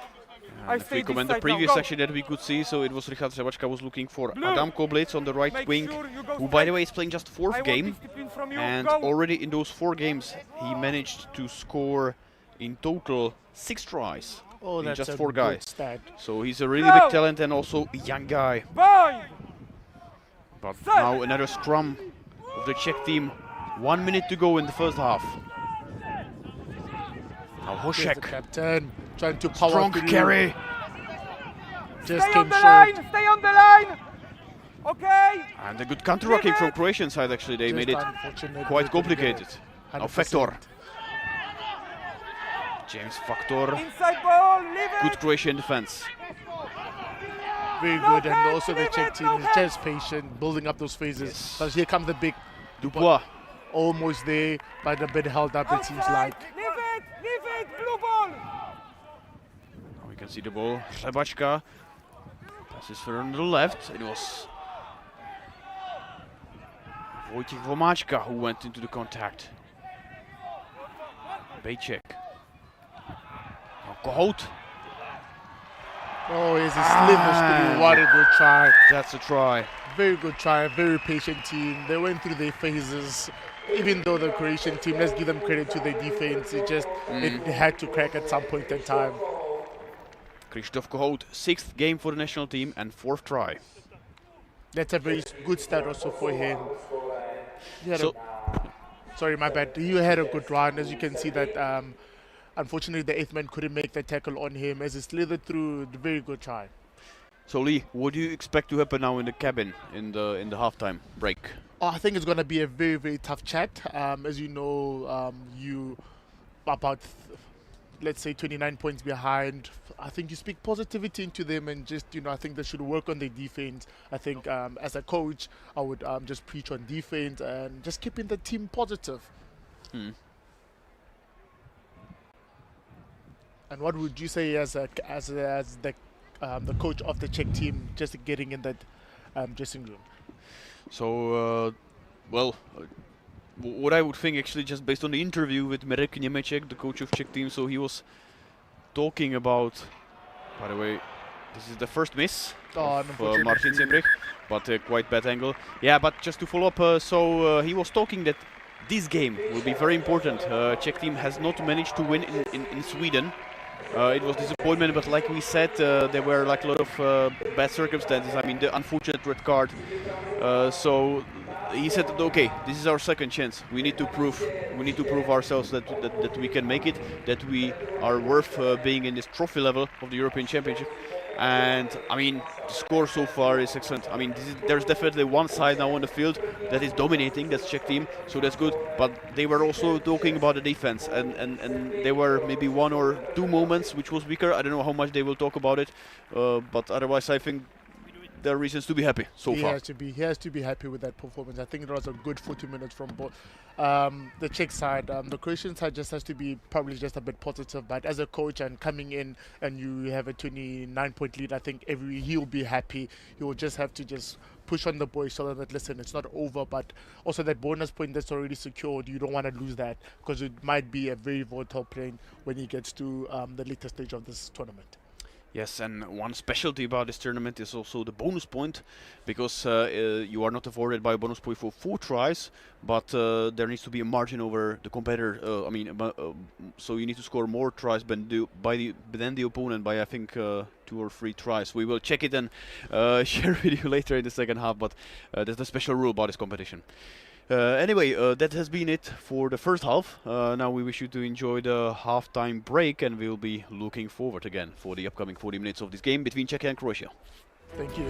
I if we stay this comment the side previous now. Go. section that we could see, so it was Richard Sebačka was looking for Blue. Adam Koblitz on the right Make wing, sure you go who by straight. the way is playing just I fourth want game, discipline from you. and Go. already in those 4 games he managed to score in total 6 tries Oh, in that's just a 4 good guys. stat. So he's a really Go. big talent and also a young guy. Boy. But Set. now another scrum of the Czech team. 1 minute to go in the first half. Now Here's the Hošek, captain trying to power strong through. carry. Just Stay on came the short. line. Stay on the line. Okay. And a good counter-attacking from Croatian side actually. They Just made it unfortunate quite they didn't get complicated. it. Now 100%. Factor. James Factor. Inside ball. Leave it. Good Croatian defense. Very No good, and hands, also the leave Czech it, team no is hands. just patient, building up those phases. Yes. But here comes the big Dubois. almost there, but a bit held up, it seems Outside. like. Leave it. Blue ball. Now we can see the ball. Sebačka passes from the left. It was Wojciech Vomáčka who went into the contact. Bejček. Now Kohout. Oh, here's a slivers through. What a good try. That's a try. Very good try, very patient team. They went through their phases. Even though the Croatian team, let's give them credit to their defense. It had to crack at some point in time. Krzysztof Kohout, 6th game for the national team and 4th try. That's a very good start also for him. He had So- sorry, my bad. He had a good run. As you can see that, unfortunately, the 8th man couldn't make the tackle on him as he slithered through. The very good try. So Lee, what do you expect to happen now in the cabin in the halftime break? Oh, I think it's going to be a very, very tough chat. As you know, you about, let's say, 29 points behind. I think you speak positivity into them and just, I think they should work on their defense. I think as a coach, I would just preach on defense and just keeping the team positive. And what would you say as the coach of the Czech team, just getting in that dressing room? So, what I would think actually, just based on the interview with Marek Němeček, the coach of Czech team, so he was talking about, by the way, this is the first miss of Martin Sembrich, but quite bad angle. Yeah, but just to follow up, he was talking that this game will be very important. Czech team has not managed to win in Sweden. It was disappointment, but like we said, there were like a lot of bad circumstances. I mean, the unfortunate red card. So he said, okay, this is our second chance. We need to prove ourselves that we can make it, that we are worth being in this trophy level of the European Championship. And I mean, the score so far is excellent. I mean, there's definitely one side now on the field that is dominating, that's Czech team, so that's good. But they were also talking about the defense, and there were maybe 1 or 2 moments which was weaker. I don't know how much they will talk about it, but otherwise I think there are reasons to be happy so He far. has to be happy with that performance. I think it was a good 40 minutes from both the Czech side. The Croatian side just has to be probably just a bit positive. But as a coach and coming in and you have a 29-point lead, I think he'll be happy. He will just have to just push on the boys so that, listen, it's not over. But also that bonus point that's already secured, you don't want to lose that because it might be a very volatile plane when he gets to the later stage of this tournament. Yes, and one specialty about this tournament is also the bonus point, because you are not awarded by a bonus point for 4 tries, but there needs to be a margin over the competitor. So you need to score more tries than the opponent by, I think, 2 or 3 tries. We will check it and share with you later in the second half, but that's the special rule about this competition. Anyway, that has been it for the first half. Now we wish you to enjoy the halftime break, and we'll be looking forward again for the upcoming 40 minutes of this game between Czechia and Croatia. Thank you.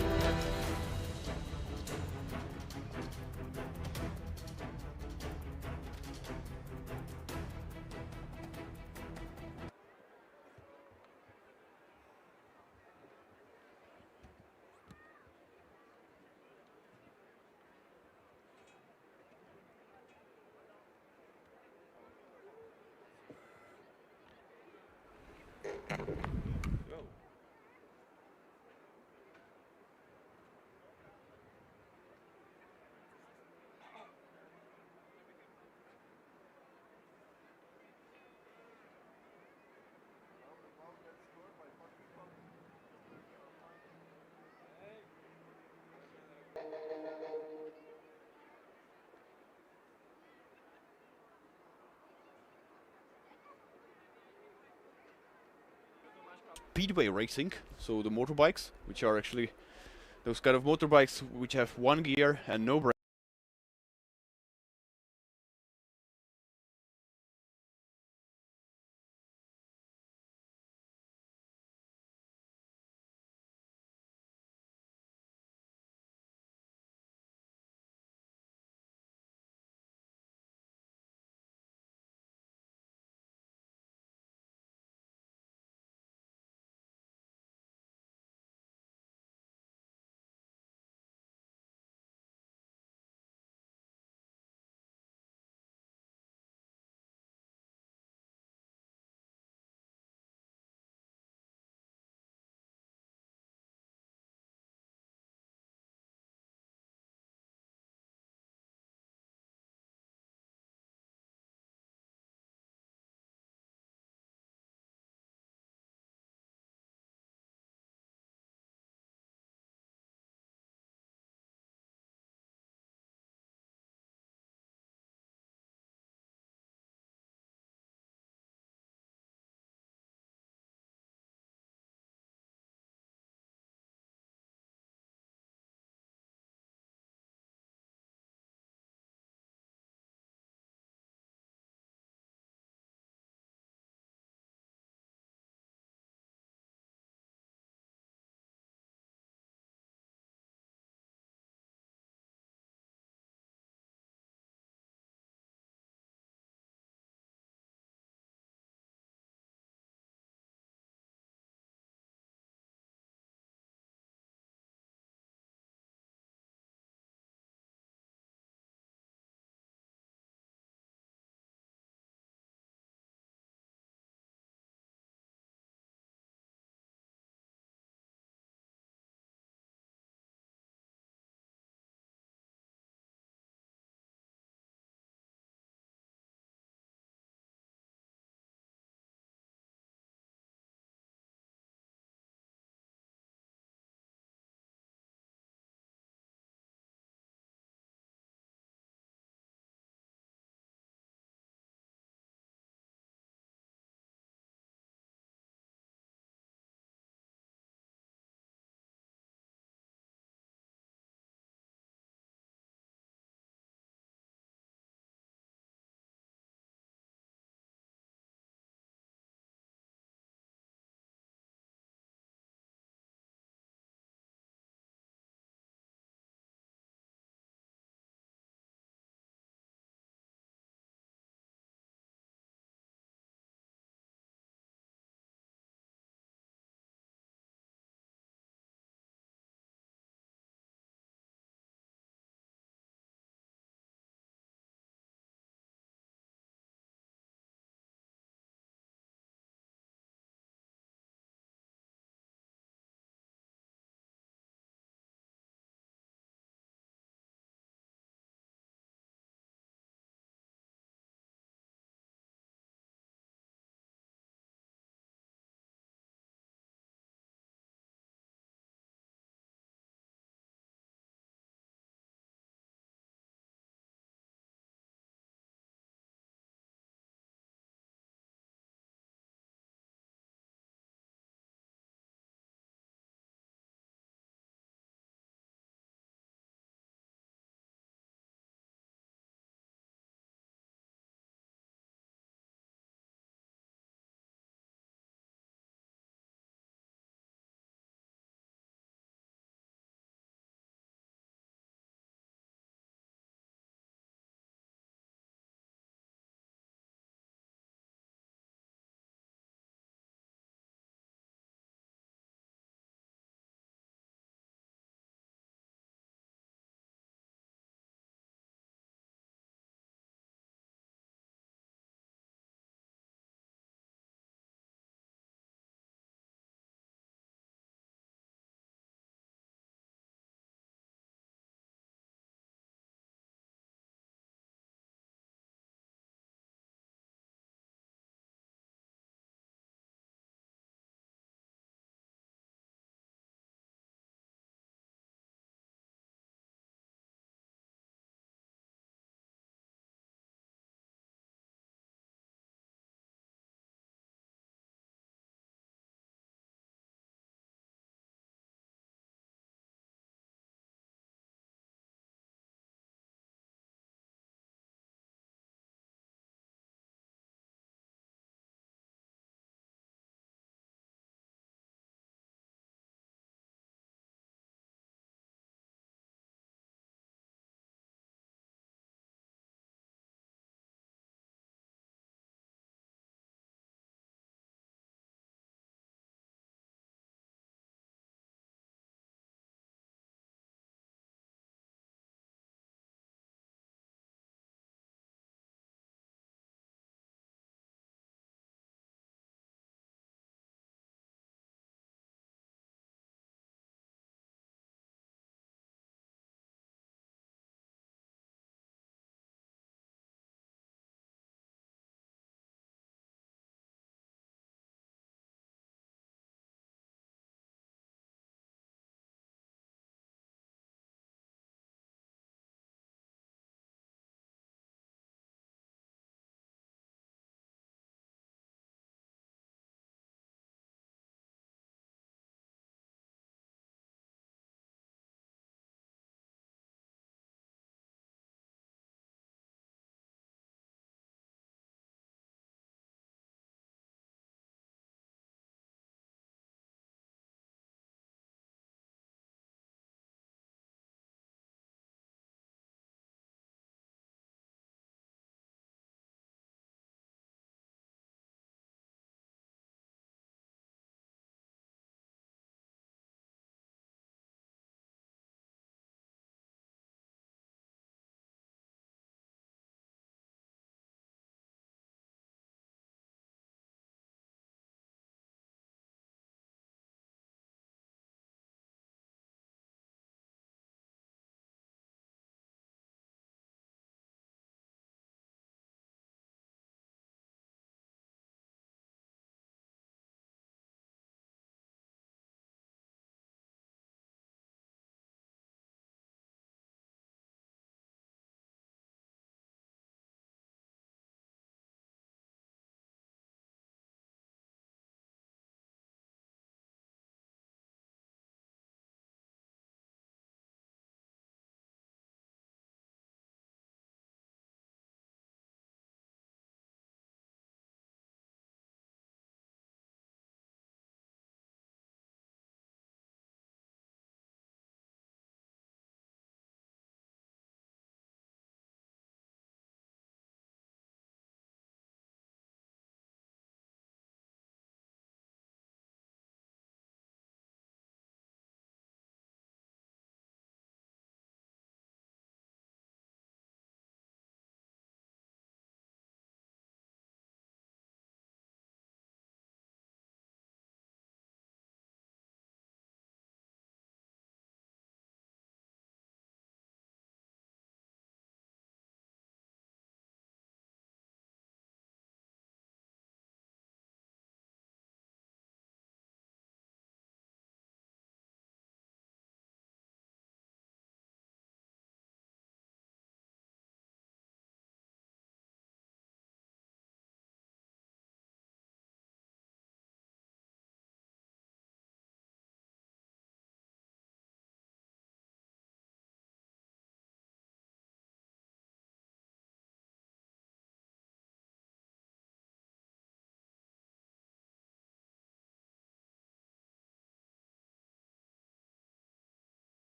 Speedway racing, so the motorbikes, which are actually those kind of motorbikes which have 1 gear and no brake.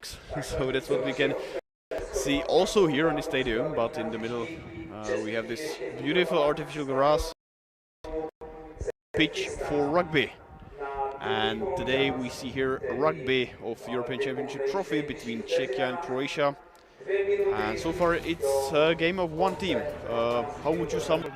breaks. So that's what we can see also here in the stadium, but in the middle we have this beautiful artificial grass pitch for rugby. And today we see here a rugby of European Championship trophy between Czechia and Croatia. And so far it's a game of one team. How would you sum it?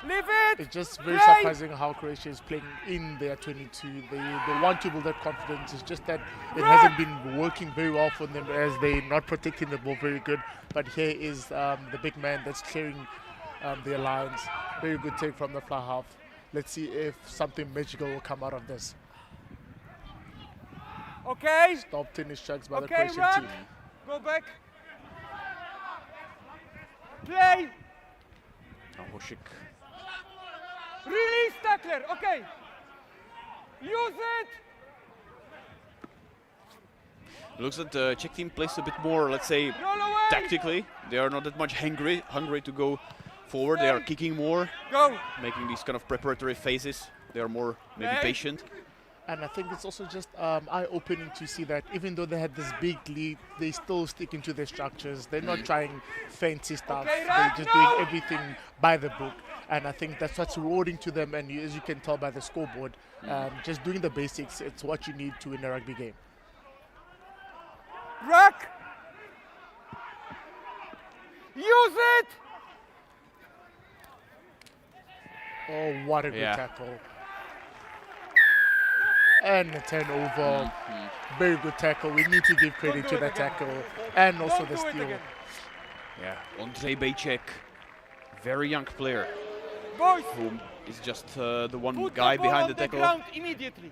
Leave it. It's just very Play. surprising how Croatia is playing in their 22. They want to build that confidence. It's just that it hasn't been working very well for them as they're not protecting the ball very good. But here is the big man that's clearing their lines. Very good take from the fly half. Let's see if something magical will come out of this. Okay. Stopped in his tracks by the Okay, Croatian run. team. Go back. Play. Hošek. Release tackler. Okay. Use it. Looks like the Czech team plays a bit more, let's say, Roll away. tactically. They are not that much hungry to go forward. They are kicking more, Go. making these kind of preparatory phases. They are more maybe Play. patient. And I think it's also just eye-opening to see that even though they had this big lead, they still stick into their structures. They're not trying fancy stuff. Okay, They're right just now. doing everything by the book. And I think that's what's rewarding to them. And as you can tell by the scoreboard, just doing the basics, it's what you need to win a rugby game. Rack. Use it. Oh, what a good Yeah. tackle. And a turnover. Very good tackle. We need to give credit Don't to do it that again. tackle. And also Don't the do it steal. again. Yeah, Ondřej Bejček, very young player, Boys. who is just the one Put guy the ball behind on the the tackle. ground immediately.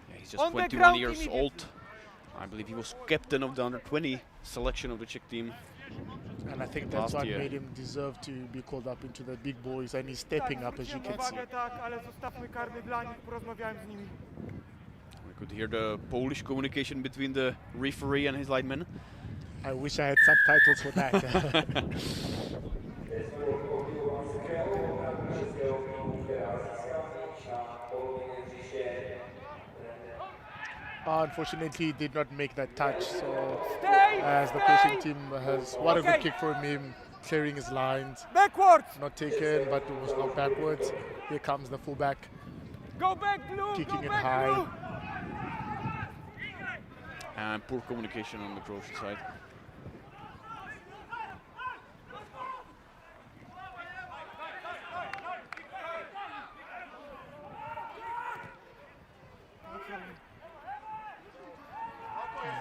Yeah, he's just On the 21 ground years immediately. old. I believe he was captain of the under 20 selection of the Czech team. And I think that's Last what year. made him deserve to be called up into the big boys. And he's stepping up, as you can see. Uwagę, tak, ale zostawmy karny dla nich. Porozmawiałem z nimi. We could hear the Polish communication between the referee and his lineman. I wish I had subtitles for that. Unfortunately, he did not make that touch. So, Stay. as the stay. Croatian team has, what a good Okay. kick from him, clearing his lines. Backwards. Not taken, but it was knocked backwards. Here comes the fullback. Go back, Blue. Kicking Go it back, high. Blue. And poor communication on the Croatian side.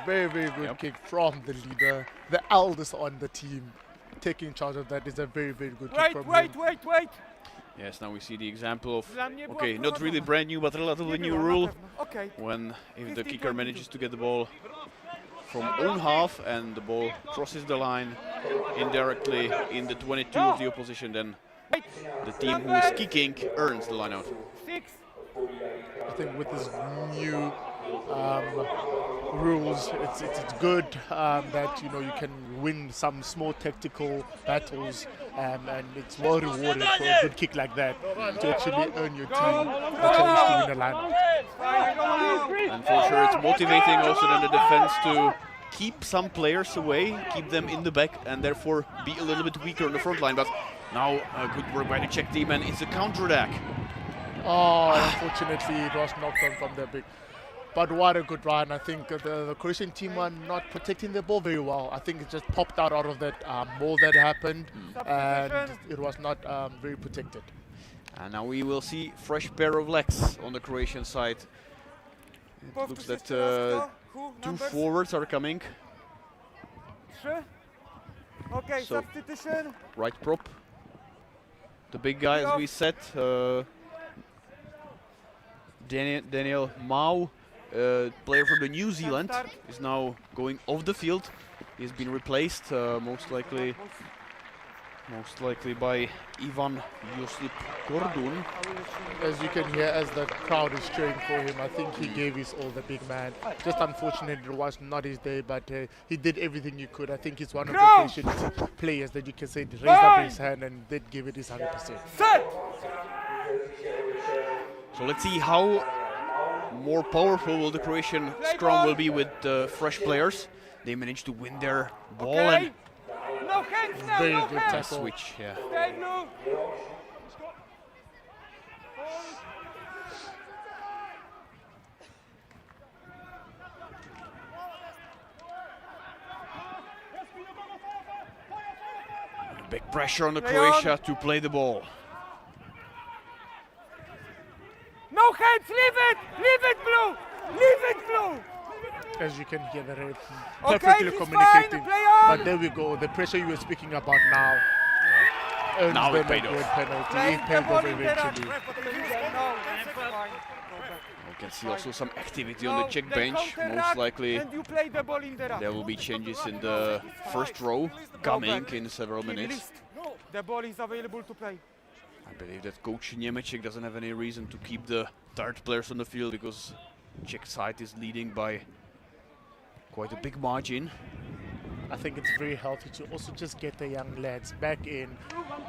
Very, very good Yep. kick from the leader, the eldest on the team. Taking charge of that is a very, very good kick Wait, from wait, him. wait. Yes, now we see the example of, Dla mnie była okay, not really wprowadzona. brand new, but relatively Nie new była, na rule. pewno. Okay. When if the 50, kicker 22. manages to get the ball from own half and the ball crosses the line indirectly in the 22 of the opposition, then Wait. the team who is kicking earns the line out. 6. I think with this new rules, it's good that you can win some small tactical battles, and it's well rewarded for a good kick like that to actually earn your team the chance to win a line. And for sure it's motivating also then the defense to keep some players away, keep them in the back, and therefore be a little bit weaker on the front line. But now good work by the Czech team, and it's a counter-attack. Oh, unfortunately, it was knocked on from the big. But what a good run. I think the Croatian team are not protecting the ball very well. I think it just popped out of that ball that happened, and it was not very protected. And now we will see fresh pair of legs on the Croatian side. It looks that two forwards are coming. 3. Okay, So- substitution. Right prop. The big guy, as we said, Daniel Mau, player from the New Zealand, is now going off the field. He's been replaced, most likely by Ivan Josip Kordun. As you can hear, as the crowd is cheering for him, I think he gave his all, the big man. Just unfortunate it was not his day, but he did everything he could. I think he's one of the patient players that you can say raised up his hand and did give it his 100%. Set. So let's see how more powerful will the Croatian scrum will be with fresh players. they managed to win their ball Okay. and No hands now, Very no good hands. tackle. switch. Yeah. Stay blue. Big pressure on the Play Croatia on. to play the ball. No hands, leave it blue. Leave it blue. As you can hear, the ref Okay, perfectly he's communicating. fine, play on. But there we go. The pressure you were speaking about now earns Now it them a paid good off. penalty. Play It the paid ball off in there. eventually. No, that's fine. Go back. You can see also some activity on the No, Czech they bench. counter Most ruck likely and you play the ball in the ruck. there will be changes in the first row coming in several minutes. Released. The ball is available to play. I believe that Coach Němeček doesn't have any reason to keep the third players on the field because Czech side is leading by quite a big margin. I think it's very healthy to also just get the young lads back in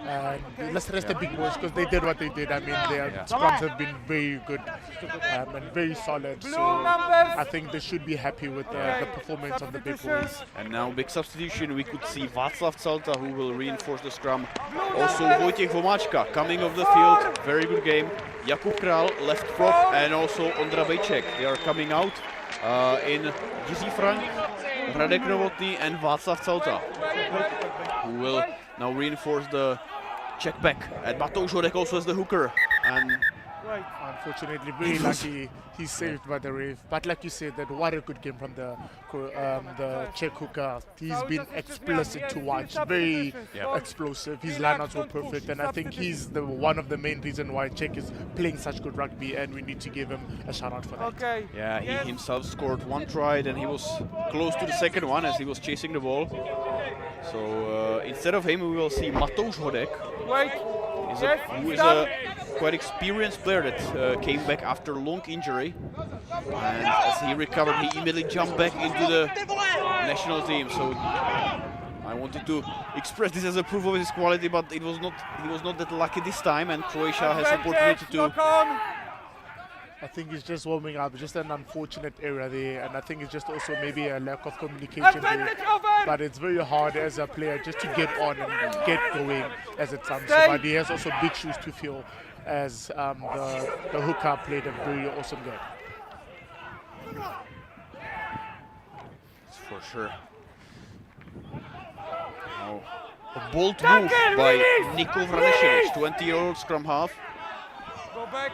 and let's rest the big boys because they did what they did. I mean, their scrums have been very good and very solid. Blue So numbers. I think they should be happy with the performance of the big boys. And now big substitution, we could see Václav Calta who will reinforce the scrum. Blue Also numbers. Vojtěch Vomáčka coming off the field, very good game. Jakub Král left prop and also Ondra Bejček. They are coming out in Jiří Frank, Radek Novotný and Václav Calta, who will now reinforce the Czech back. And Matouš Hodek also as the hooker. And Wait. Unfortunately, very lucky he's saved by the ref. But like you said, that what a good game from the Czech hooker. He's been explicit to watch, very explosive. His lineouts were perfect, and I think he's the one of the main reason why Czech is playing such good rugby, and we need to give him a shout out for that. Okay. yeah, he Yes. himself scored one try, and he was close to the second one as he was chasing the ball. So instead of him, we will see Matouš Hodek, Wait. who is a quite experienced player that came back after a long injury. And as he recovered, he immediately jumped back into the national team. So I wanted to express this as a proof of his quality, but he was not that lucky this time, and Croatia has opportunity to. Knock on. I think it's just warming up, just an unfortunate area there, and I think it's just also maybe a lack of communication Advantage there. over. But it's very hard as a player just to get on and get going as it comes. Stay. But he has also big shoes to fill as the hooker played a very awesome game. For sure. Now, a bold move by Niko Vranešević, 20-year-old scrum half. Go back.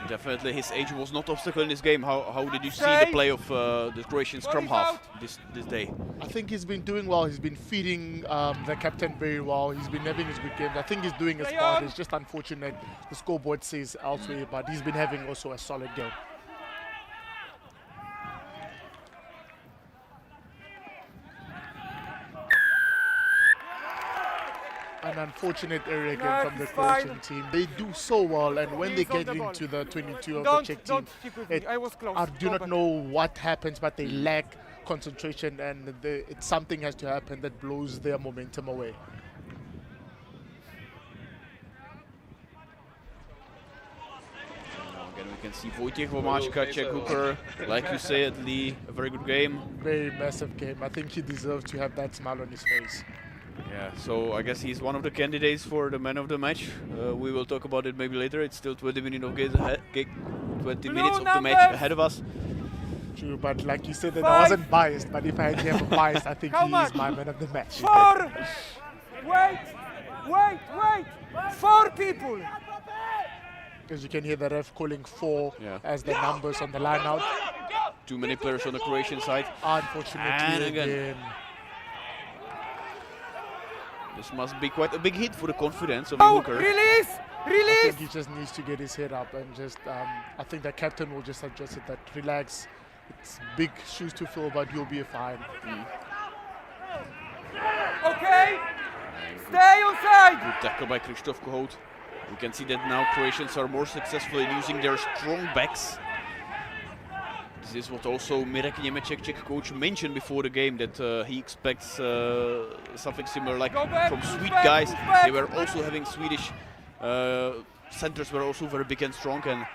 Definitely his age was not obstacle in this game. How did you see the play of the Croatian scrum half this day? I think he's been doing well. He's been feeding the captain very well. He's been having his good games. I think he's doing his part. It's just unfortunate the scoreboard says elsewhere, but he's been having also a solid game. An unfortunate error again from the Croatian team. They do so well, and when they He's on get the ball. into the 22 of Don't- the Czech don't team, stick with me. I was close. I do Go not back. know what happens, but they lack concentration, and something has to happen that blows their momentum away. Now again, we can see Vojtěch Vomáčka, Czech hooker. Like you said, Lee, a very good game. Very massive game. I think he deserves to have that smile on his face. Yeah, so I guess he's one of the candidates for the man of the match. We will talk about it maybe later. It's still 20 minutes of the match ahead of us. True, but like you said, that I Five. wasn't biased, but if I had to have a bias, I think How he much? is my man of the match. 4. Wait. 4 people. Because you can hear the ref calling 4 Yeah. as the numbers on the line out. Too many players on the Croatian side. Unfortunately, And again. again. This must be quite a big hit for the confidence of the Oh, hooker. release. I Release. think he just needs to get his head up and just, I think the captain will just address it, that relax. It's big shoes to fill, but you'll be fine. Okay. Stay on side. Good tackle by Krzysztof Kohout. We can see that now Croatians are more successful in using their strong backs. This is what also Mirek Němeček, Czech coach, mentioned before the game, that he expects something similar like Go back, from move Swede back, guys. move back. They were also having Swedish centers were also very big and strong, and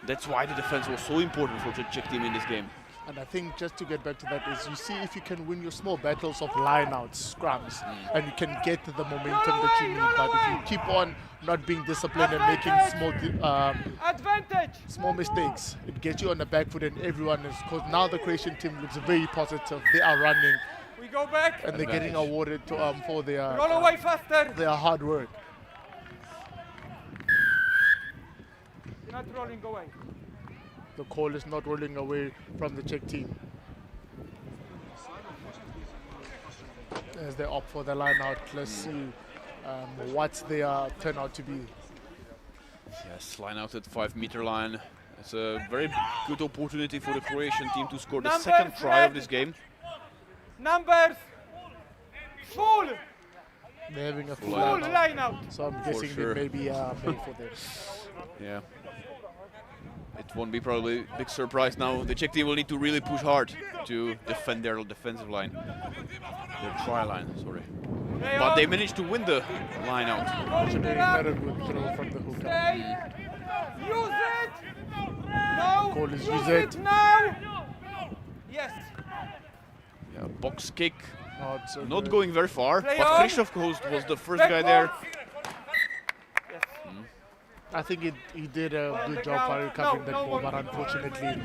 That's why the defense was so important for the Czech team in this game. And I think just to get back to that is you see if you can win your small battles of line-outs, scrums, and you can get the momentum that you need. But if you keep on not being disciplined and making small mistakes, it gets you on the back foot and everyone is, because now the Croatian team looks very positive. They are running. We go back. And they're getting awarded for their Roll away faster. their hard work. You're not rolling away. The call is not rolling away from the Czech team. As they opt for the line out, let's see what they turn out to be. Yes, line out at 5-meter line. It's a very good opportunity for the Croatian team to score the Numbers second try of red. this game. Numbers. Full. They're having a full Full line out. line out. So I'm guessing sure. they may be made for them. Yeah. It won't be probably a big surprise now. The Czech team will need to really push hard to defend their defensive line. Their try line, sorry. But they managed to win the line out. Actually, not a good throw from the hooker. Stay. Use it. No. Call is use use it. now. Yes. Yeah, box kick, Not so not good. going very far. Play But on. Krzysztof Kohost was the first guy there. I think he did a good job by recovering that ball, but unfortunately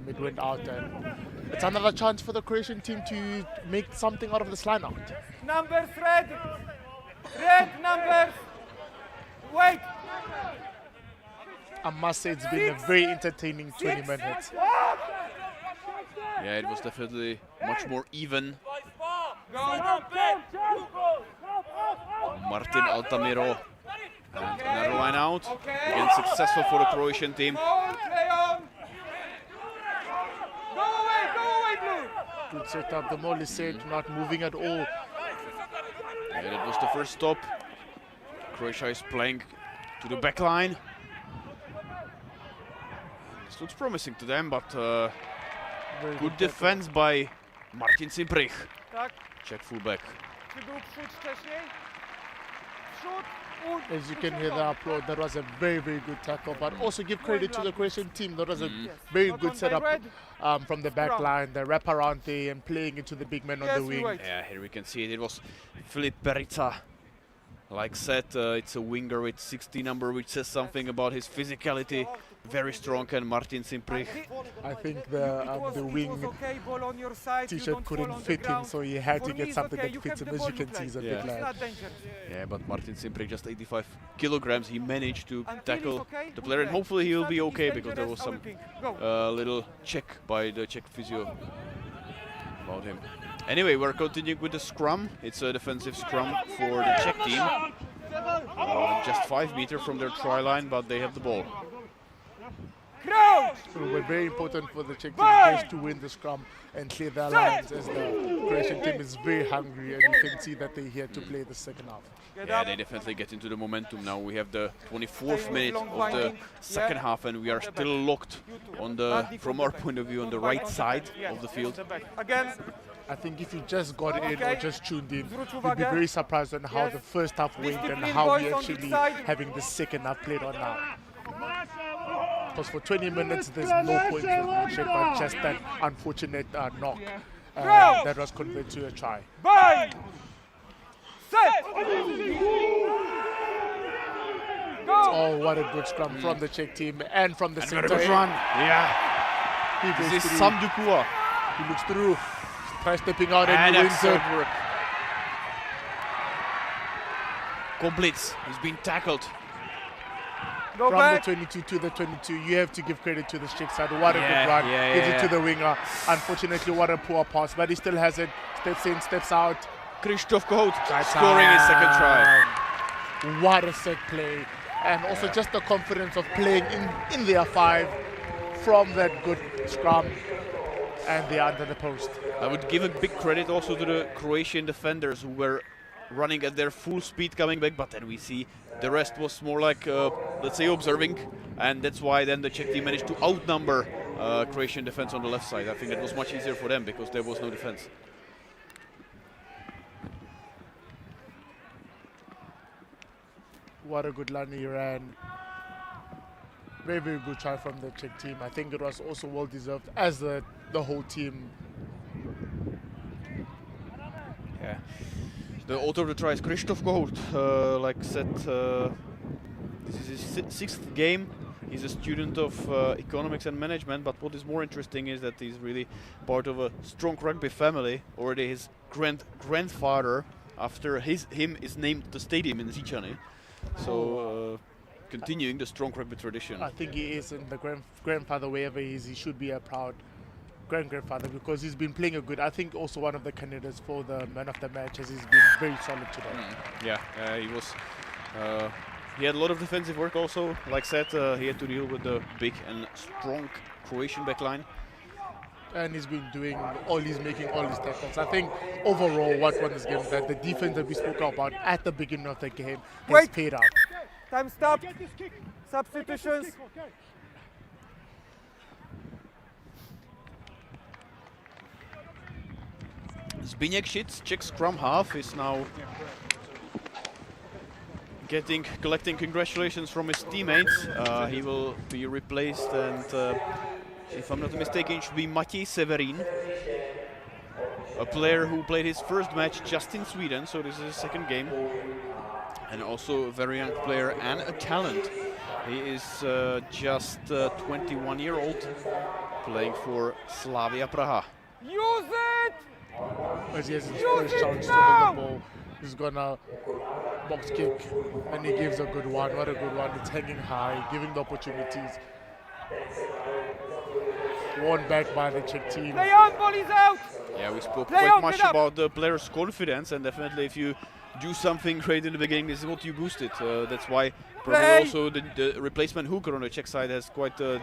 it went out. And it's another chance for the Croatian team to make something out of this line out. Numbers red. Red numbers. Wait. I must say it's been a very entertaining 20 Six. minutes. Yeah, it was definitely much more even. Go. Martin Altamiro. And another line out. Okay. Again, successful for the Croatian team. Go on, play on. Go away, Blue. Good setup. The ball is set, not moving at all. Yeah, that was the first stop. Croatia is playing to the back line. This looks promising to them, but Very good tackle. defense by Martin Cimprich, Tak. Czech fullback. Czy był przód wcześniej? Przód. As you can hear the applaud, that was a very, very good tackle. But also give credit to the Croatian team. That was a very Not good on by setup red. from the back Scrum. line, the wrap around there and playing into the big man on Yes, the we wing. wait. Yeah, here we can see it. It was Filip Perica. Like said, it's a winger with 60 number, which says something about his physicality. Very strong, and Martin Cimprich. I think the wing t-shirt couldn't fit him, so he had to get something that fits him. As you can see, he's a Yeah. big lad. Yeah, but Martin Cimprich, just 85 kilograms, he managed to Until tackle he's okay, the good player, and play. hopefully he will be He's okay, because there dangerous, was some Go. little check by the Czech physio about him. Anyway, we're continuing with the scrum. It's a defensive scrum for the Czech team. Just 5 meters from their try line, but they have the ball. Crouch. So we're very important for the Czech team just to win the scrum and clear their lines, as the Croatian team is very hungry, and you can see that they're here to play the second half. Get Yeah, up. they definitely get into the momentum now. We have the 24th Stay minute long of the winding. second Yeah. half, and we are still locked on the, from our point of view, on the right side of the field. Again. I think if you just got in or Okay. just tuned in, Zwróć you'd be uwagę. very surprised on how Yes. the first half went and Discipline, how boys, we're on each actually side. having the second half played on now. Because for 20 minutes, there's no point for the Czech, but just that unfortunate knock that was converted to a try. Bind. Set. Go. Oh, what a good scrum from the Czech team and from the And very center. good run. Yeah, He goes this is through. Sam Dukua. He looks through. Tries stepping out and And he wins it. excellent work. Completes. He's been tackled. Go From back. the 22 to the 22, you have to give credit to the Czech side. What a Yeah, good run. yeah, Gives yeah. it to the winger. Unfortunately, what a poor pass, but he still has it. Steps in, steps out. Krzysztof Kohout scoring his second try. What a set play. And also just the confidence of playing in their five from that good scrum. And they're under the post. I would give a big credit also to the Croatian defenders who were running at their full speed coming back, but then we see the rest was more like, let's say, observing, and that's why then the Czech team managed to outnumber Croatian defense on the left side. I think it was much easier for them because there was no defense. What a good run he ran. Very, very good try from the Czech team. I think it was also well deserved as the whole team. Yeah. The author of the try is Christoph Gold. Like I said, this is his sixth game. He's a student of economics and management, but what is more interesting is that he's really part of a strong rugby family. Already his grandfather, after him, is named the stadium in CZECHIA. So continuing the strong rugby tradition. I think he is, and the grandfather, wherever he is, he should be a proud grandfather because he's been playing a good. I think also one of the candidates for the man of the match, as he's been very solid today. Yeah, he was. He had a lot of defensive work also. Like said, he had to deal with the big and strong Croatian backline. And he's been doing making all his tackles. I think overall what won this game is that the defense that we spoke about at the beginning of the game has paid out. Time stop. Substitutions. Zbigniew Šitz, Czech scrum half, is now collecting congratulations from his teammates. He will be replaced, and if I'm not mistaken, it should be Matěj Severin, a player who played his first match just in Sweden, so this is his second game, and also a very young player and a talent. He is just 21-year-old, playing for Slavia Praha. Use it! As he has his first chance to hold the ball, he's gonna box kick, and he gives a good one. What a good one! It's hanging high, giving the opportunities. Won back by the Czech team. Play on, ball is out! Yeah, we spoke Play quite on, much get up. about the player's confidence, and definitely if you do something great in the beginning, this is what you boost it. That's why probably Play. also the replacement hooker on the Czech side has quite a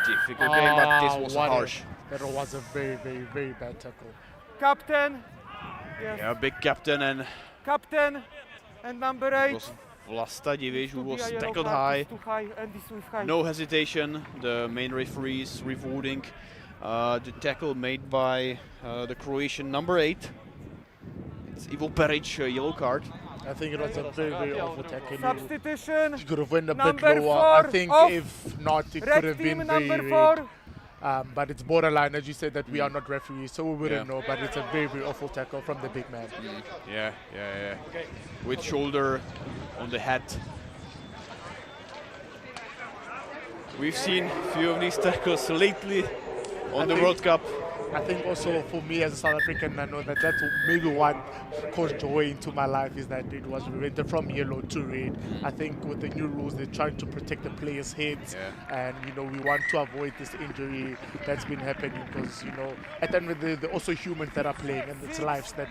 difficult game, but this was harsh. That was a very, very, very bad tackle. Captain. Yes. Yeah, big captain, and Captain and number it 8. was Vlasta Diviš who was Should be a yellow tackled card, high. it's too high, and this with high. No hesitation, the main referee is rewarding the tackle made by the Croatian number 8. It's Ivo Peric, a yellow card. I think it was a very, very awful tackle. Substitution. He could have went a bit Number lower. 4 I think off. if not, it Red could have team been very number red. 4. But it's borderline, as you said, that we are not referees, so we wouldn't know. But it's a very, very awful tackle from the big man. Yeah. With shoulder on the head. We've seen a few of these tackles lately on the World Cup. I think also for me as a South African, I know that that's maybe what caused joy into my life, is that it was rented from yellow to red. I think with the new rules, they're trying to protect the players' heads, and we want to avoid this injury that's been happening, because at the end of the day, they're also humans that are playing, and it's lives that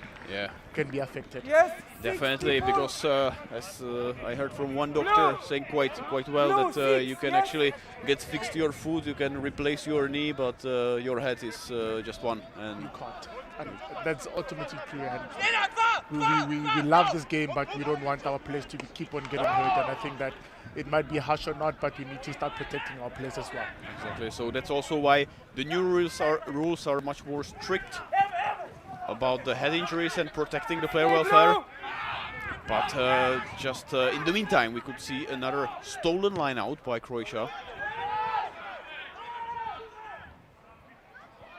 can be affected. Yes. Definitely, 64. because as I heard from one doctor saying quite well that you can actually get fixed your foot, you can replace your knee, but your head is just one. And You can't. And that's ultimately true. And we love this game, but we don't want our players to keep on getting hurt. And I think that it might be harsh or not, but we need to start protecting our players as well. exactly. So that's also why the new rules are much more strict about the head injuries and protecting the player welfare. But just in the meantime, we could see another stolen line out by Croatia.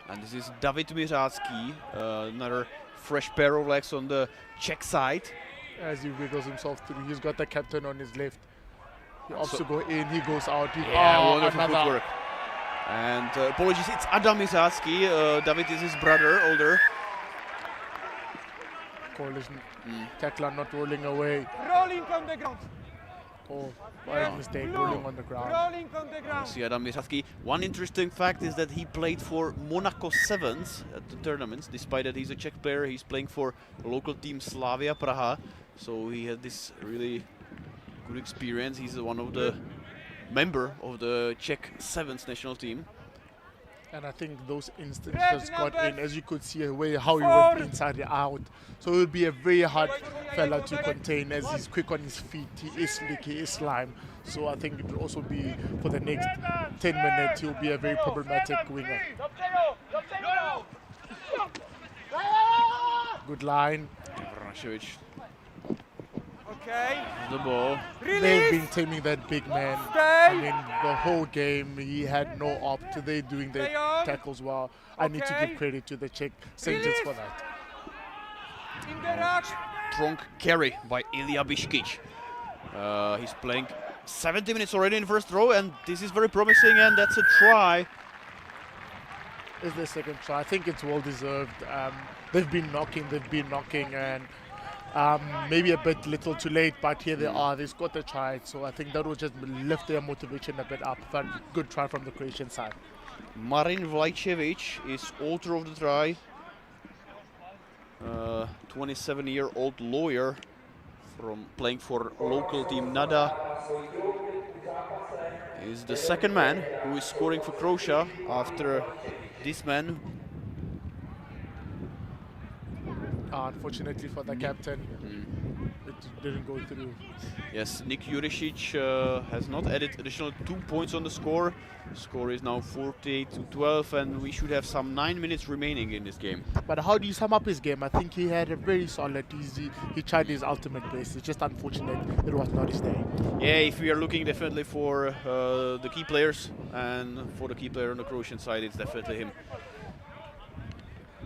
And this is David Mirácký, another fresh pair of legs on the Czech side. As he wiggles himself through, he's got the captain on his left. He opts to go in, he goes out. Wonderful footwork. And apologies, it's Adam Mirácký. David is his brother, older. Coalition tackler not rolling away. Rolling on the ground. Oh, what mistake, rolling on the ground. Rolling on the ground. See Adam Mirácký. One interesting fact is that he played for Monaco Sevens at the tournaments. Despite that he's a Czech player, he's playing for local team Slavia Praha. So he had this really good experience. He's one of the member of the Czech Sevens national team. And I think those instances got in, as you could see how he went inside and out. So it will be a very hard fella to contain, as he's quick on his feet, he is slick, he is slime. So I think it will also be, for the next 10 minutes, he'll be a very problematic winger. Good line. Vranašević Okay. The ball. They've Release. been taming that big man. Stay. I mean, the whole game, he had no opt. They're doing their Stay on. tackles well. I need to Okay. give credit to the Czech Saints for that. In the ruck. Strong carry by Ilya Biškić. He's playing 70 minutes already in first row, and this is very promising, and that's a try. Is their second try. I think it's well deserved. They've been knocking, and maybe a bit little too late, but here they are. They scored the try, so I think that will just lift their motivation a bit up. But good try from the Croatian side. Marin Vlajčević is author of the try. 27-year-old lawyer from playing for local team Nada. Is the second man who is scoring for Croatia after this man. Unfortunately for the captain, it didn't go through. Yes, Nik Jurisic has not added additional 2 points on the score. Score is now 48-12, and we should have some 9 minutes remaining in this game. But how do you sum up his game? I think he had a very solid, he tried his ultimate best. It's just unfortunate it was not his day. Yeah, if we are looking definitely for the key players, and for the key player on the Croatian side, it's definitely him.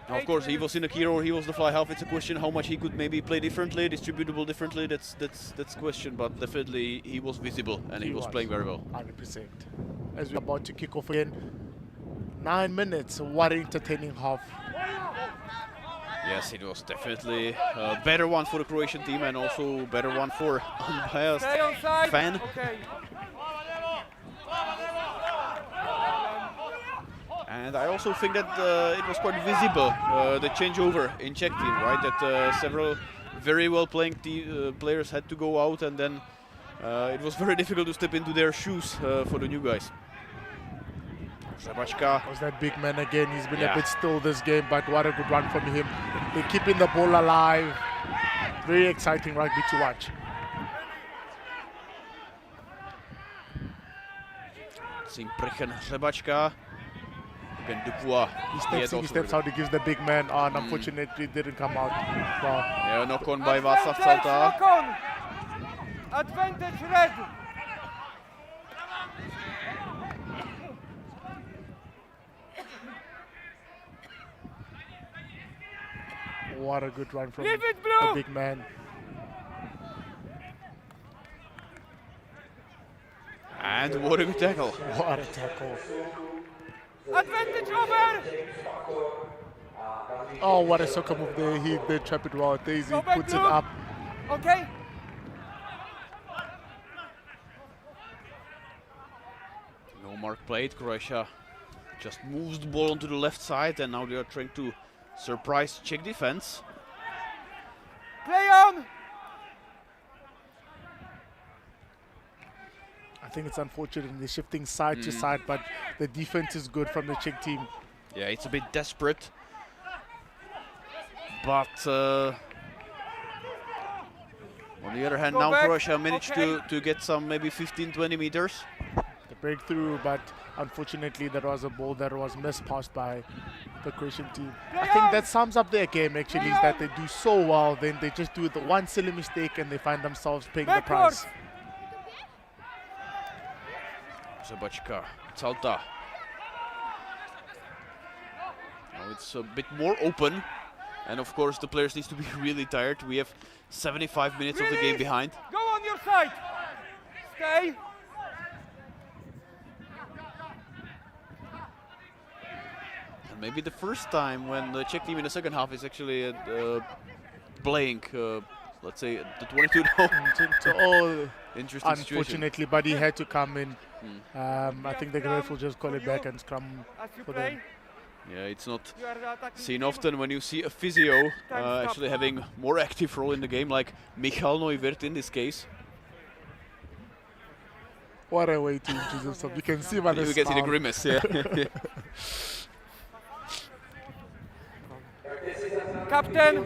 Now, of course, he was in a key role, he was the fly half. It's a question how much he could maybe play differently, distributable differently. That's question, but definitely he was visible and he was playing very well. 100%. As we're about to kick off again, 9 minutes. What an entertaining half. Yes, it was definitely a better one for the Croatian team, and also a better one for unbiased Stay on side. fan. Okay. And I also think that it was quite visible, the changeover in Czech team, right? That several very well playing players had to go out, and then it was very difficult to step into their shoes for the new guys. Řebačka. Was that big man again? He's been Yeah. a bit still this game, but what a good run from him. They're keeping the ball alive. Very exciting rugby to watch. Simprichen Řebačka. Again, Dupuis. He steps out, he gives the big man on. Unfortunately, it didn't come out. Well, Yeah, knock on by Václav Calta. Knock on. Advantage red. what a good run from Leave it, the Blue. big man. And what a good tackle. What a tackle. Advantage over. Oh, what a soccer move there. They trap it well. Daisy Go back, puts it Blue. up. Okay. No mark played. Croatia just moves the ball onto the left side, and now they are trying to surprise Czech defense. Play on. I think it's unfortunate they're shifting side to side, but the defense is good from the Czech team. Yeah, it's a bit desperate. But on the other hand, Go now back. Croatia managed Okay. to get some maybe 15-20 meters. The breakthrough, but unfortunately that was a ball that was mispassed by the Croatian team. I think that sums up their game actually, is that they do so well, then they just do the one silly mistake and they find themselves paying the price. Řebačka, Calta. Now it's a bit more open, and of course the players need to be really tired. We have 75 minutes of the game behind. Go on your side. Stay. And maybe the first time when the Czech team in the second half is actually playing, let's say, the 22 down. Oh, Interesting situation. unfortunately, but he had to come in. I think the ref will just call it back and scrum As you for play. them. Yeah, it's not You are the attacking seen team. often when you see a physio stop. actually having more active role in the game, like Michal Neuwirth in this case. What a way to introduce himself. You can see by the You can see the smile. grimace, yeah. Captain.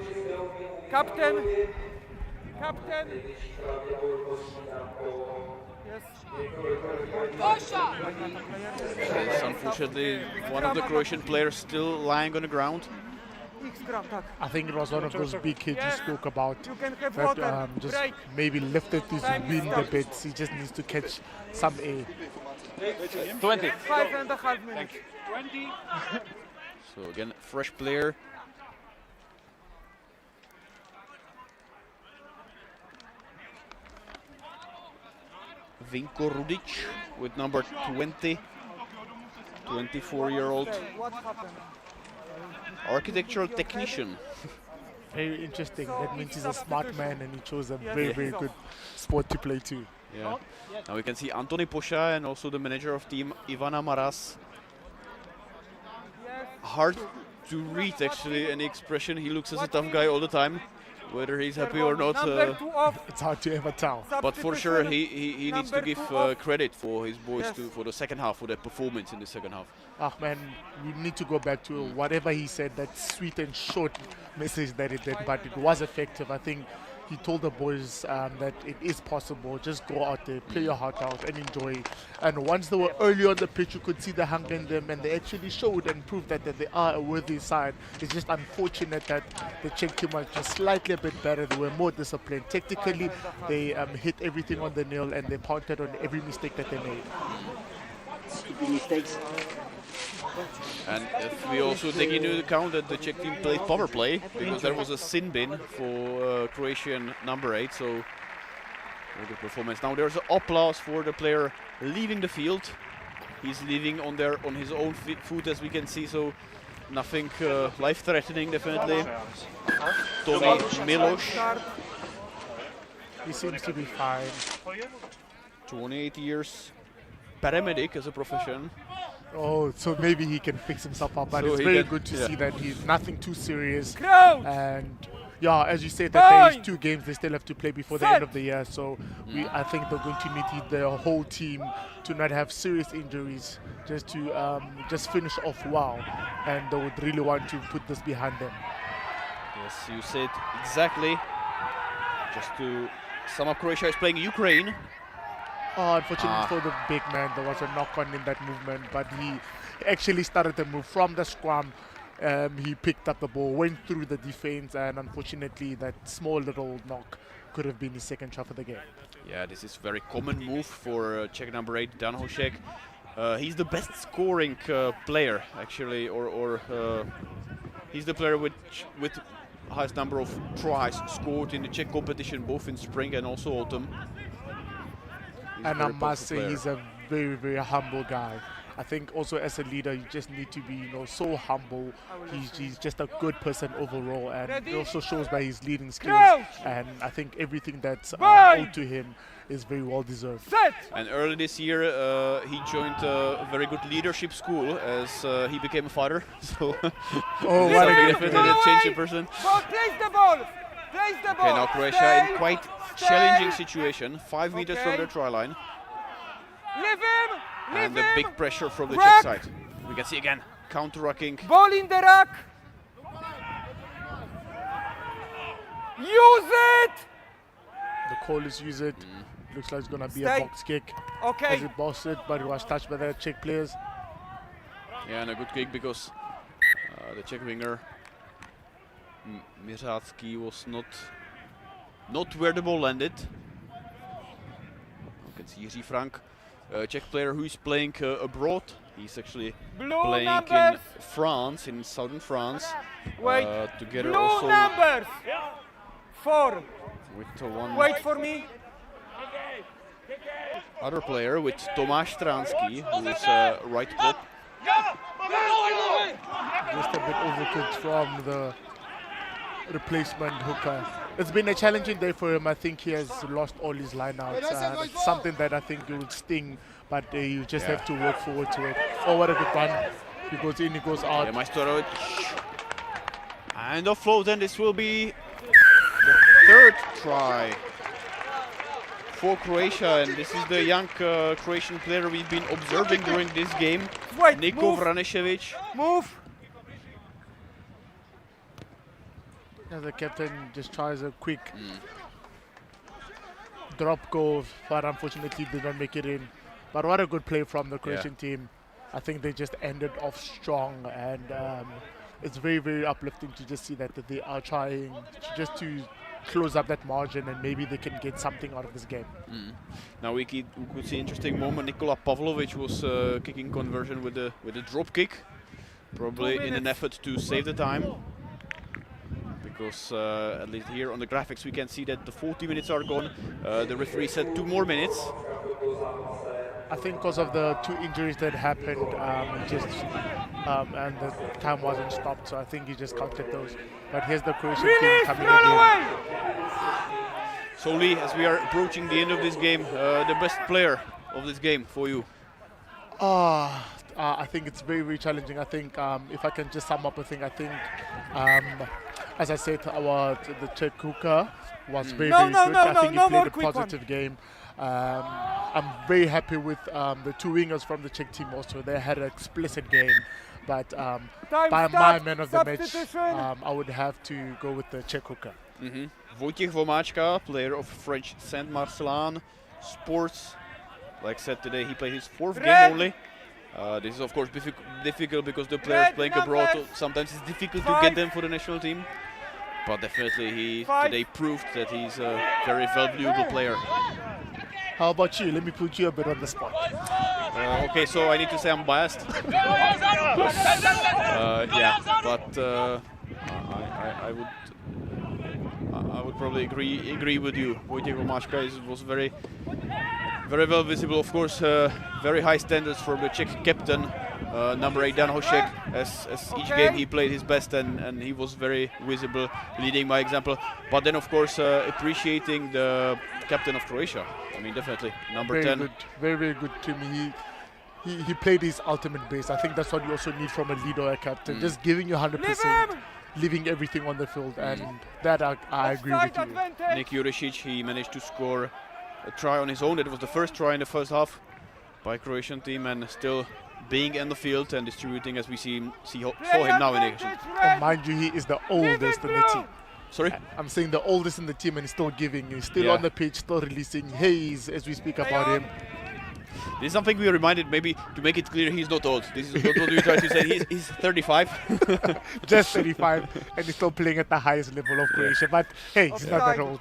Captain. Captain. Yes. It's unfortunately one of the Croatian players still lying on the ground. Scrum, tak. I think it was one of those big kids you Yes. spoke about You can have that water. just Break. maybe lifted his Time wind a stops. bit. He just needs to catch some air. 20. 5.5 minutes. So again, fresh player. Vinko Rudic with number 20, 24-year-old Okay, what happened? architectural technician. Very interesting. So That means it's he's a smart substitution. man and he chose a Yes. very, Yes. very good sport to play too. Yeah. Now we can see Antony Posha and also the manager of team Ivana Maras. Yes. Hard to read actually any expression. He looks as a tough guy all the time, whether he's happy or not. Number 2 off. It's hard to ever tell. But for sure, he needs to Number give 2 off. credit for his boys Yes. for the second half, for their performance in the second half. Ah man, we need to go back to whatever he said, that sweet and short message that he did, but it was effective. I think he told the boys that it is possible. Just go out there, play your heart out and enjoy. And once they were early on the pitch, you could see the hunger in them and they actually showed and proved that they are a worthy side. It's just unfortunate that the Czech team was just slightly a bit better. They were more disciplined. Tactically, they hit everything on the nail and they pointed on every mistake that they made. And if we also take into account that the Czech team played power play, because there was a sin bin for Croatian number 8, so very good performance. Now there's applause for the player leaving the field. He's leaving on his own foot, as we can see, so nothing life-threatening, definitely. Tony Milos, He seems to be fine. 28 years, paramedic as a profession. Oh, so maybe he can fix himself up, but So it's he very can- good to yeah. see that he's nothing too serious. Crouch. And yeah, as you said, that there is Fine. 2 games they still have to play before the Set. end of the year. So I think they're going to need the whole team to not have serious injuries, just to just finish off well. And they would really want to put this behind them. Yes, you said exactly. Just to sum up, Croatia is playing Ukraine. Oh, unfortunately for the big man, there was a knock-on in that movement, but he actually started the move from the scrum. He picked up the ball, went through the defense, and unfortunately that small little knock could have been his second shot of the game. Yeah, this is very common move for Czech number 8, Dan Hošek. He's the best scoring player, actually, or he's the player with highest number of tries scored in the Czech competition, both in spring and also autumn. He's a And I very must powerful say he's a very, very humble guy. I think also as a leader, you just need to be, so humble. He's just a good person overall, and it also shows by his leading skills. Crouch. And I think everything that's Bind. owed to him is very well deserved. Set. And early this year, he joined a very good leadership school as he became a fighter. So Oh, this is what a something good definitely player. that changed a person. Ball, place the ball. Place the ball. Okay, now Croatia Stay. in quite Stay. challenging situation, 5 meters from Okay. their try line, Leave him. Leave and the him. big pressure from the Rack. Czech side. We can see again counter-rucking. Ball in the rack. Use it. The call is use it. Looks like it's going to be Stay. a box kick Okay. as it bossed it, but it was touched by the Czech players. Yeah, and a good kick because the Czech winger Miřácký was not where the ball landed. You can see Jiří Frank, a Czech player who is playing abroad. He's actually Blue playing numbers. in France, in southern France, Wait. together Blue also numbers. 4. with one Wait for me. other player, with Tomáš Stránsky, who is right prop. Just a bit overcooked from the replacement hooker. It's been a challenging day for him. I think he has lost all his lineouts. It's something that I think will sting, but you just have to work forward to it. Oh, what a good one. He goes in, he goes out. Yeah, Majstorovic. And offload, and this will be the 3rd try for Croatia, and this is the young Croatian player we've been observing during this game, Wait. Niko Move. Vranešević. Move. As the captain just tries a quick drop goal, but unfortunately did not make it in. But what a good play from the Croatian team. I think they just ended off strong, and it's very, very uplifting to just see that they are trying just to close up that margin, and maybe they can get something out of this game. Now we could see interesting moment. Nikola Pavlovic was kicking conversion with a drop kick, probably in an effort to save the time. Because at least here on the graphics we can see that the 40 minutes are gone. The referee said 2 more minutes. I think because of the 2 injuries that happened, and the time wasn't stopped, so I think he just counted those. But here's the Croatian team coming again. So Lee, as we are approaching the end of this game, the best player of this game for you? I think it's very, very challenging. I think if I can just sum up a thing, I think, as I said, the Czech hooker was very, very good. I think he played a positive game. I'm very happy with the 2 wingers from the Czech team also. They had an explicit game. But by my man of the match, I would have to go with the Czech hooker. Wojciech Vomáčka, player of French Saint-Marcelin Sports. Like I said today, he played his 4th game only. This is of course difficult because the players playing abroad, so sometimes it's difficult to get them for the national team. But definitely he today proved that he's a very valuable player. How about you? Let me put you a bit on the spot. Okay, so I need to say I'm biased. Yeah, but I would probably agree with you. Wojciech Vomáčka was very well visible. Of course, very high standards for the Czech captain, number 8 Dan Hošek. As each game he played his best, and he was very visible, leading by example. But then, of course, appreciating the captain of Croatia. I mean, definitely number 10. Good, very, very good to me. He played his ultimate base. I think that's what you also need from a leader or a captain. Just giving you 100%, leaving everything on the field, and that I agree with you. Nik Jurisic, he managed to score a try on his own. It was the first try in the first half by Croatian team, and still being in the field and distributing as we saw him now in action. And mind you, he is the oldest in the team. Sorry? I'm saying the oldest in the team, and he's still giving. He's still on the pitch, still releasing haze as we speak about him. This is something we reminded, maybe to make it clear he's not old. This is not what we try to say. He's 35. Just 35, and he's still playing at the highest level of Croatia. But hey, he's not that old.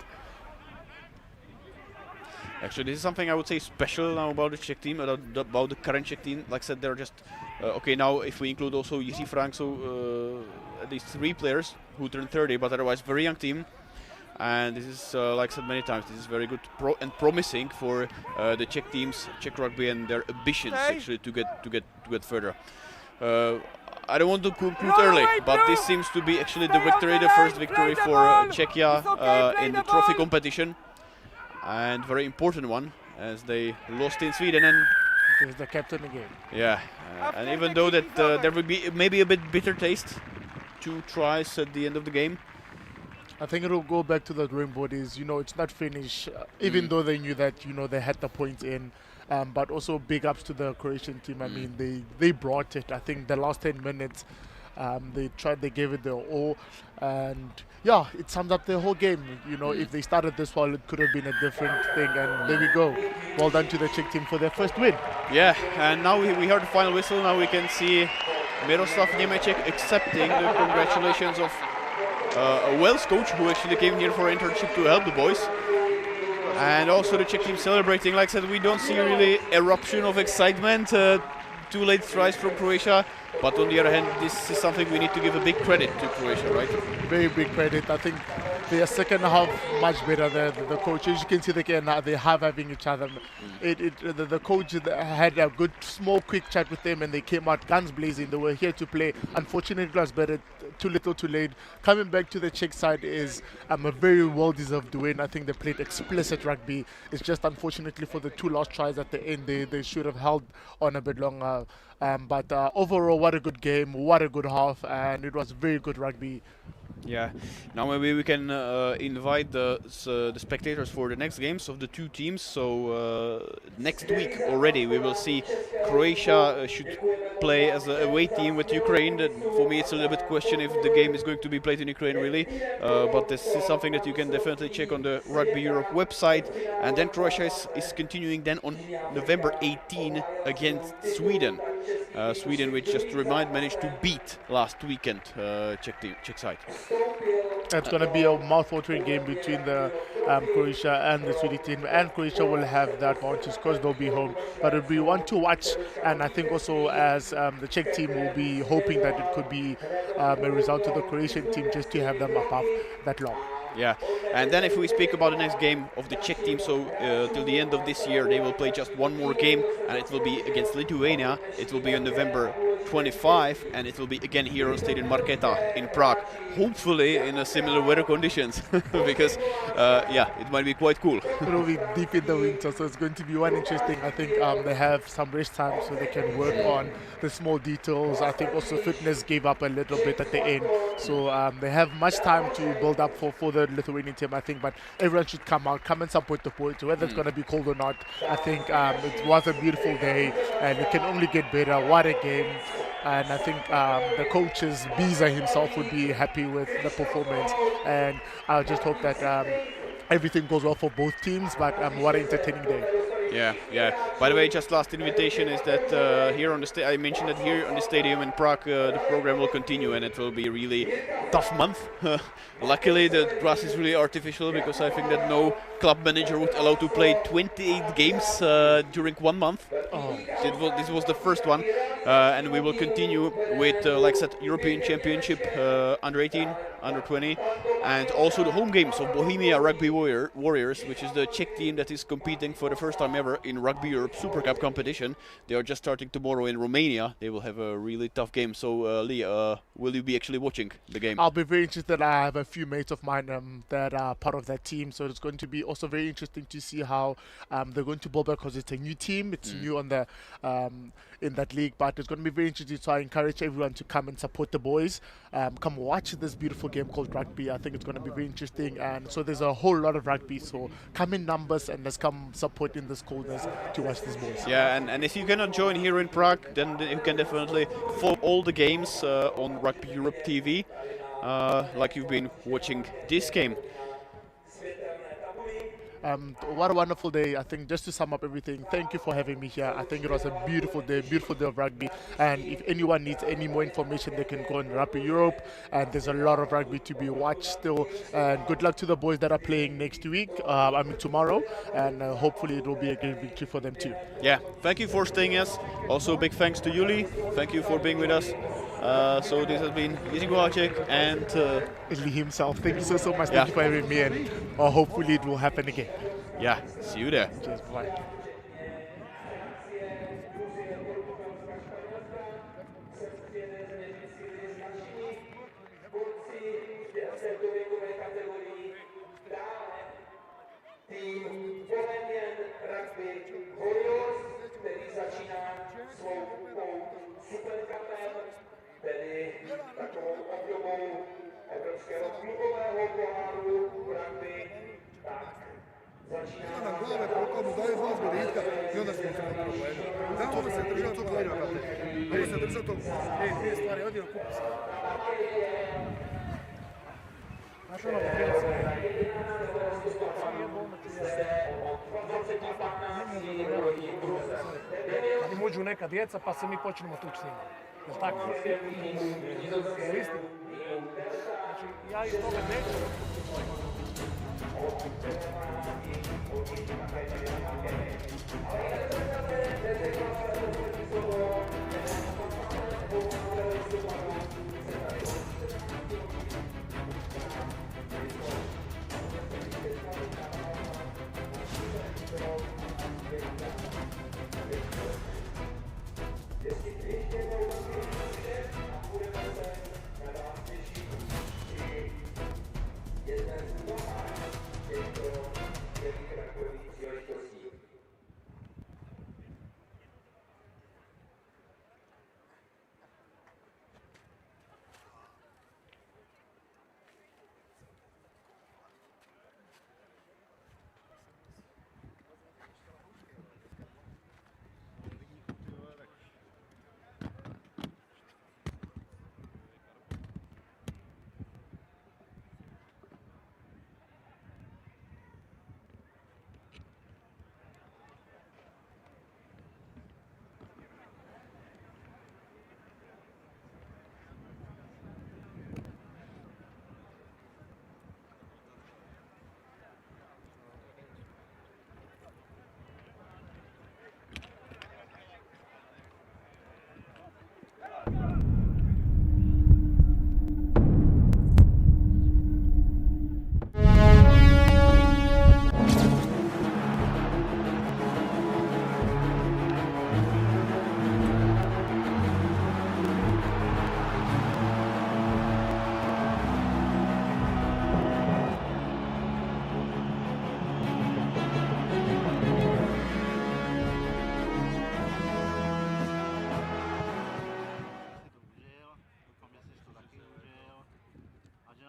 Actually, this is something I would say special now about the Czech team, about the current Czech team. Like I said, they're just okay. Now, if we include also Jiří Frank, so at least 3 players who turned 30, but otherwise very young team. And this is, like I said many times, this is very good and promising for the Czech teams, Czech rugby, and their ambitions actually to get further. I don't want to conclude early, but this seems to be actually the victory, the first victory for Czechia in the trophy competition. And very important one, as they lost in Sweden. And there's the captain again. Yeah, and even though that there will be maybe a bit bitter taste, 2 tries at the end of the game. I think it will go back to the drawing board. It's not finished, even though they knew that, they had the points in. But also big ups to the Croatian team. I mean, they brought it. I think the last 10 minutes, they gave it their all. And yeah, it sums up the whole game. If they started this well, it could have been a different thing. And there we go. Well done to the Czech team for their first win. Yeah, and now we heard the final whistle. Now we can see Miroslav Němeček accepting the congratulations of a Welsh coach who actually came here for an internship to help the boys. And also the Czech team celebrating. Like I said, we don't see really eruption of excitement. 2 late tries from Croatia. But on the other hand, this is something we need to give a big credit to Croatia, right? Very big credit. I think their second half much better. The coaches, you can see they're having each other. The coach had a good, small, quick chat with them, and they came out guns blazing. They were here to play. Unfortunately, it was better. Too little, too late. Coming back to the Czech side is a very well-deserved win. I think they played explicit rugby. It's just unfortunately for the 2 last tries at the end, they should have held on a bit longer. But overall, what a good game, what a good half, and it was very good rugby. Yeah, now maybe we can invite the spectators for the next games of the 2 teams. So next week already we will see Croatia should play as a away team with Ukraine. For me it's a little bit question if the game is going to be played in Ukraine really, but this is something that you can definitely check on the Rugby Europe website. And then Croatia is continuing then on November 18 against Sweden. Sweden, which, just to remind, managed to beat last weekend Czech side. It's going to be a mouth-watering game between the Croatia and the Swedish team, and Croatia will have that advantage because they'll be home. But it'll be one to watch, and I think also as the Czech team will be hoping that it could be a result to the Croatian team just to have them above that long. Yeah, and then if we speak about the next game of the Czech team, so till the end of this year they will play just one more game, and it will be against Lithuania. It will be on November 25, and it will be again here on Stadium Marketa in Prague, hopefully in a similar weather conditions, because yeah, it might be quite cool. It will be deep in the winter, so it's going to be one interesting. I think they have some rest time so they can work on the small details. I think also fitness gave up a little bit at the end, so they have much time to build up for the Lithuanian team, I think. But everyone should come out, come and support the boys, whether it's going to be cold or not. I think it was a beautiful day, and it can only get better. What a game! And I think the coaches, Biza himself, would be happy with the performance. And I just hope that everything goes well for both teams. But what an entertaining day. Yeah, yeah. By the way, just last invitation is that here on the I mentioned that here on the stadium in Prague, the program will continue, and it will be a really tough month. Luckily, the grass is really artificial, because I think that no club manager would allow to play 28 games during 1 month. Oh. This was the first one, and we will continue with, like I said, European Championship under 18, under 20, and also the home games of Bohemia Rugby Warriors, which is the Czech team that is competing for the first time ever in Rugby Europe Super Cup competition. They are just starting tomorrow in Romania. They will have a really tough game. So, Lee, will you be actually watching the game? I'll be very interested. I have a few mates of mine that are part of that team, so it's going to be also very interesting to see how they're going to build back, because it's a new team. It's new on the in that league, but it's going to be very interesting. So I encourage everyone to come and support the boys. Come watch this beautiful game called rugby. I think it's going to be very interesting, and so there's a whole lot of rugby. So come in numbers and let's come support in this coldness to watch these boys. Yeah, and if you cannot join here in Prague, then you can definitely follow all the games on Rugby Europe TV, like you've been watching this game. What a wonderful day. I think just to sum up everything, thank you for having me here. I think it was a beautiful day of rugby, and if anyone needs any more information, they can go on Rugby Europe, and there's a lot of rugby to be watched still. And good luck to the boys that are playing next week, tomorrow, and hopefully it will be a great victory for them too. Yeah, thank you for staying us. Also big thanks to Yuli. Thank you for being with us. So this has been Jiří Kováček and Lee himself. Thank you so much. Thank you for having me, and hopefully it will happen again. Yeah, see you there. Cheers, bye. Tedy takovou obdobou evropského klukového poháru rugby, tak začíná glave koliko mu daje zvaz bolítka i onda smo imali problema. Da, onda se držao to gledao, onda se držao to, dvije stvari, odio kupu se. Znaš ono, kad im uđu neka djeca pa se mi počnemo tući s njima. Jel' tako? Jel' istina? Znači, ja iz toga neću.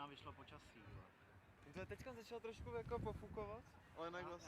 vyšlo počasí. To teďka začal trošku jako pofukovat, ale jinak vlastně...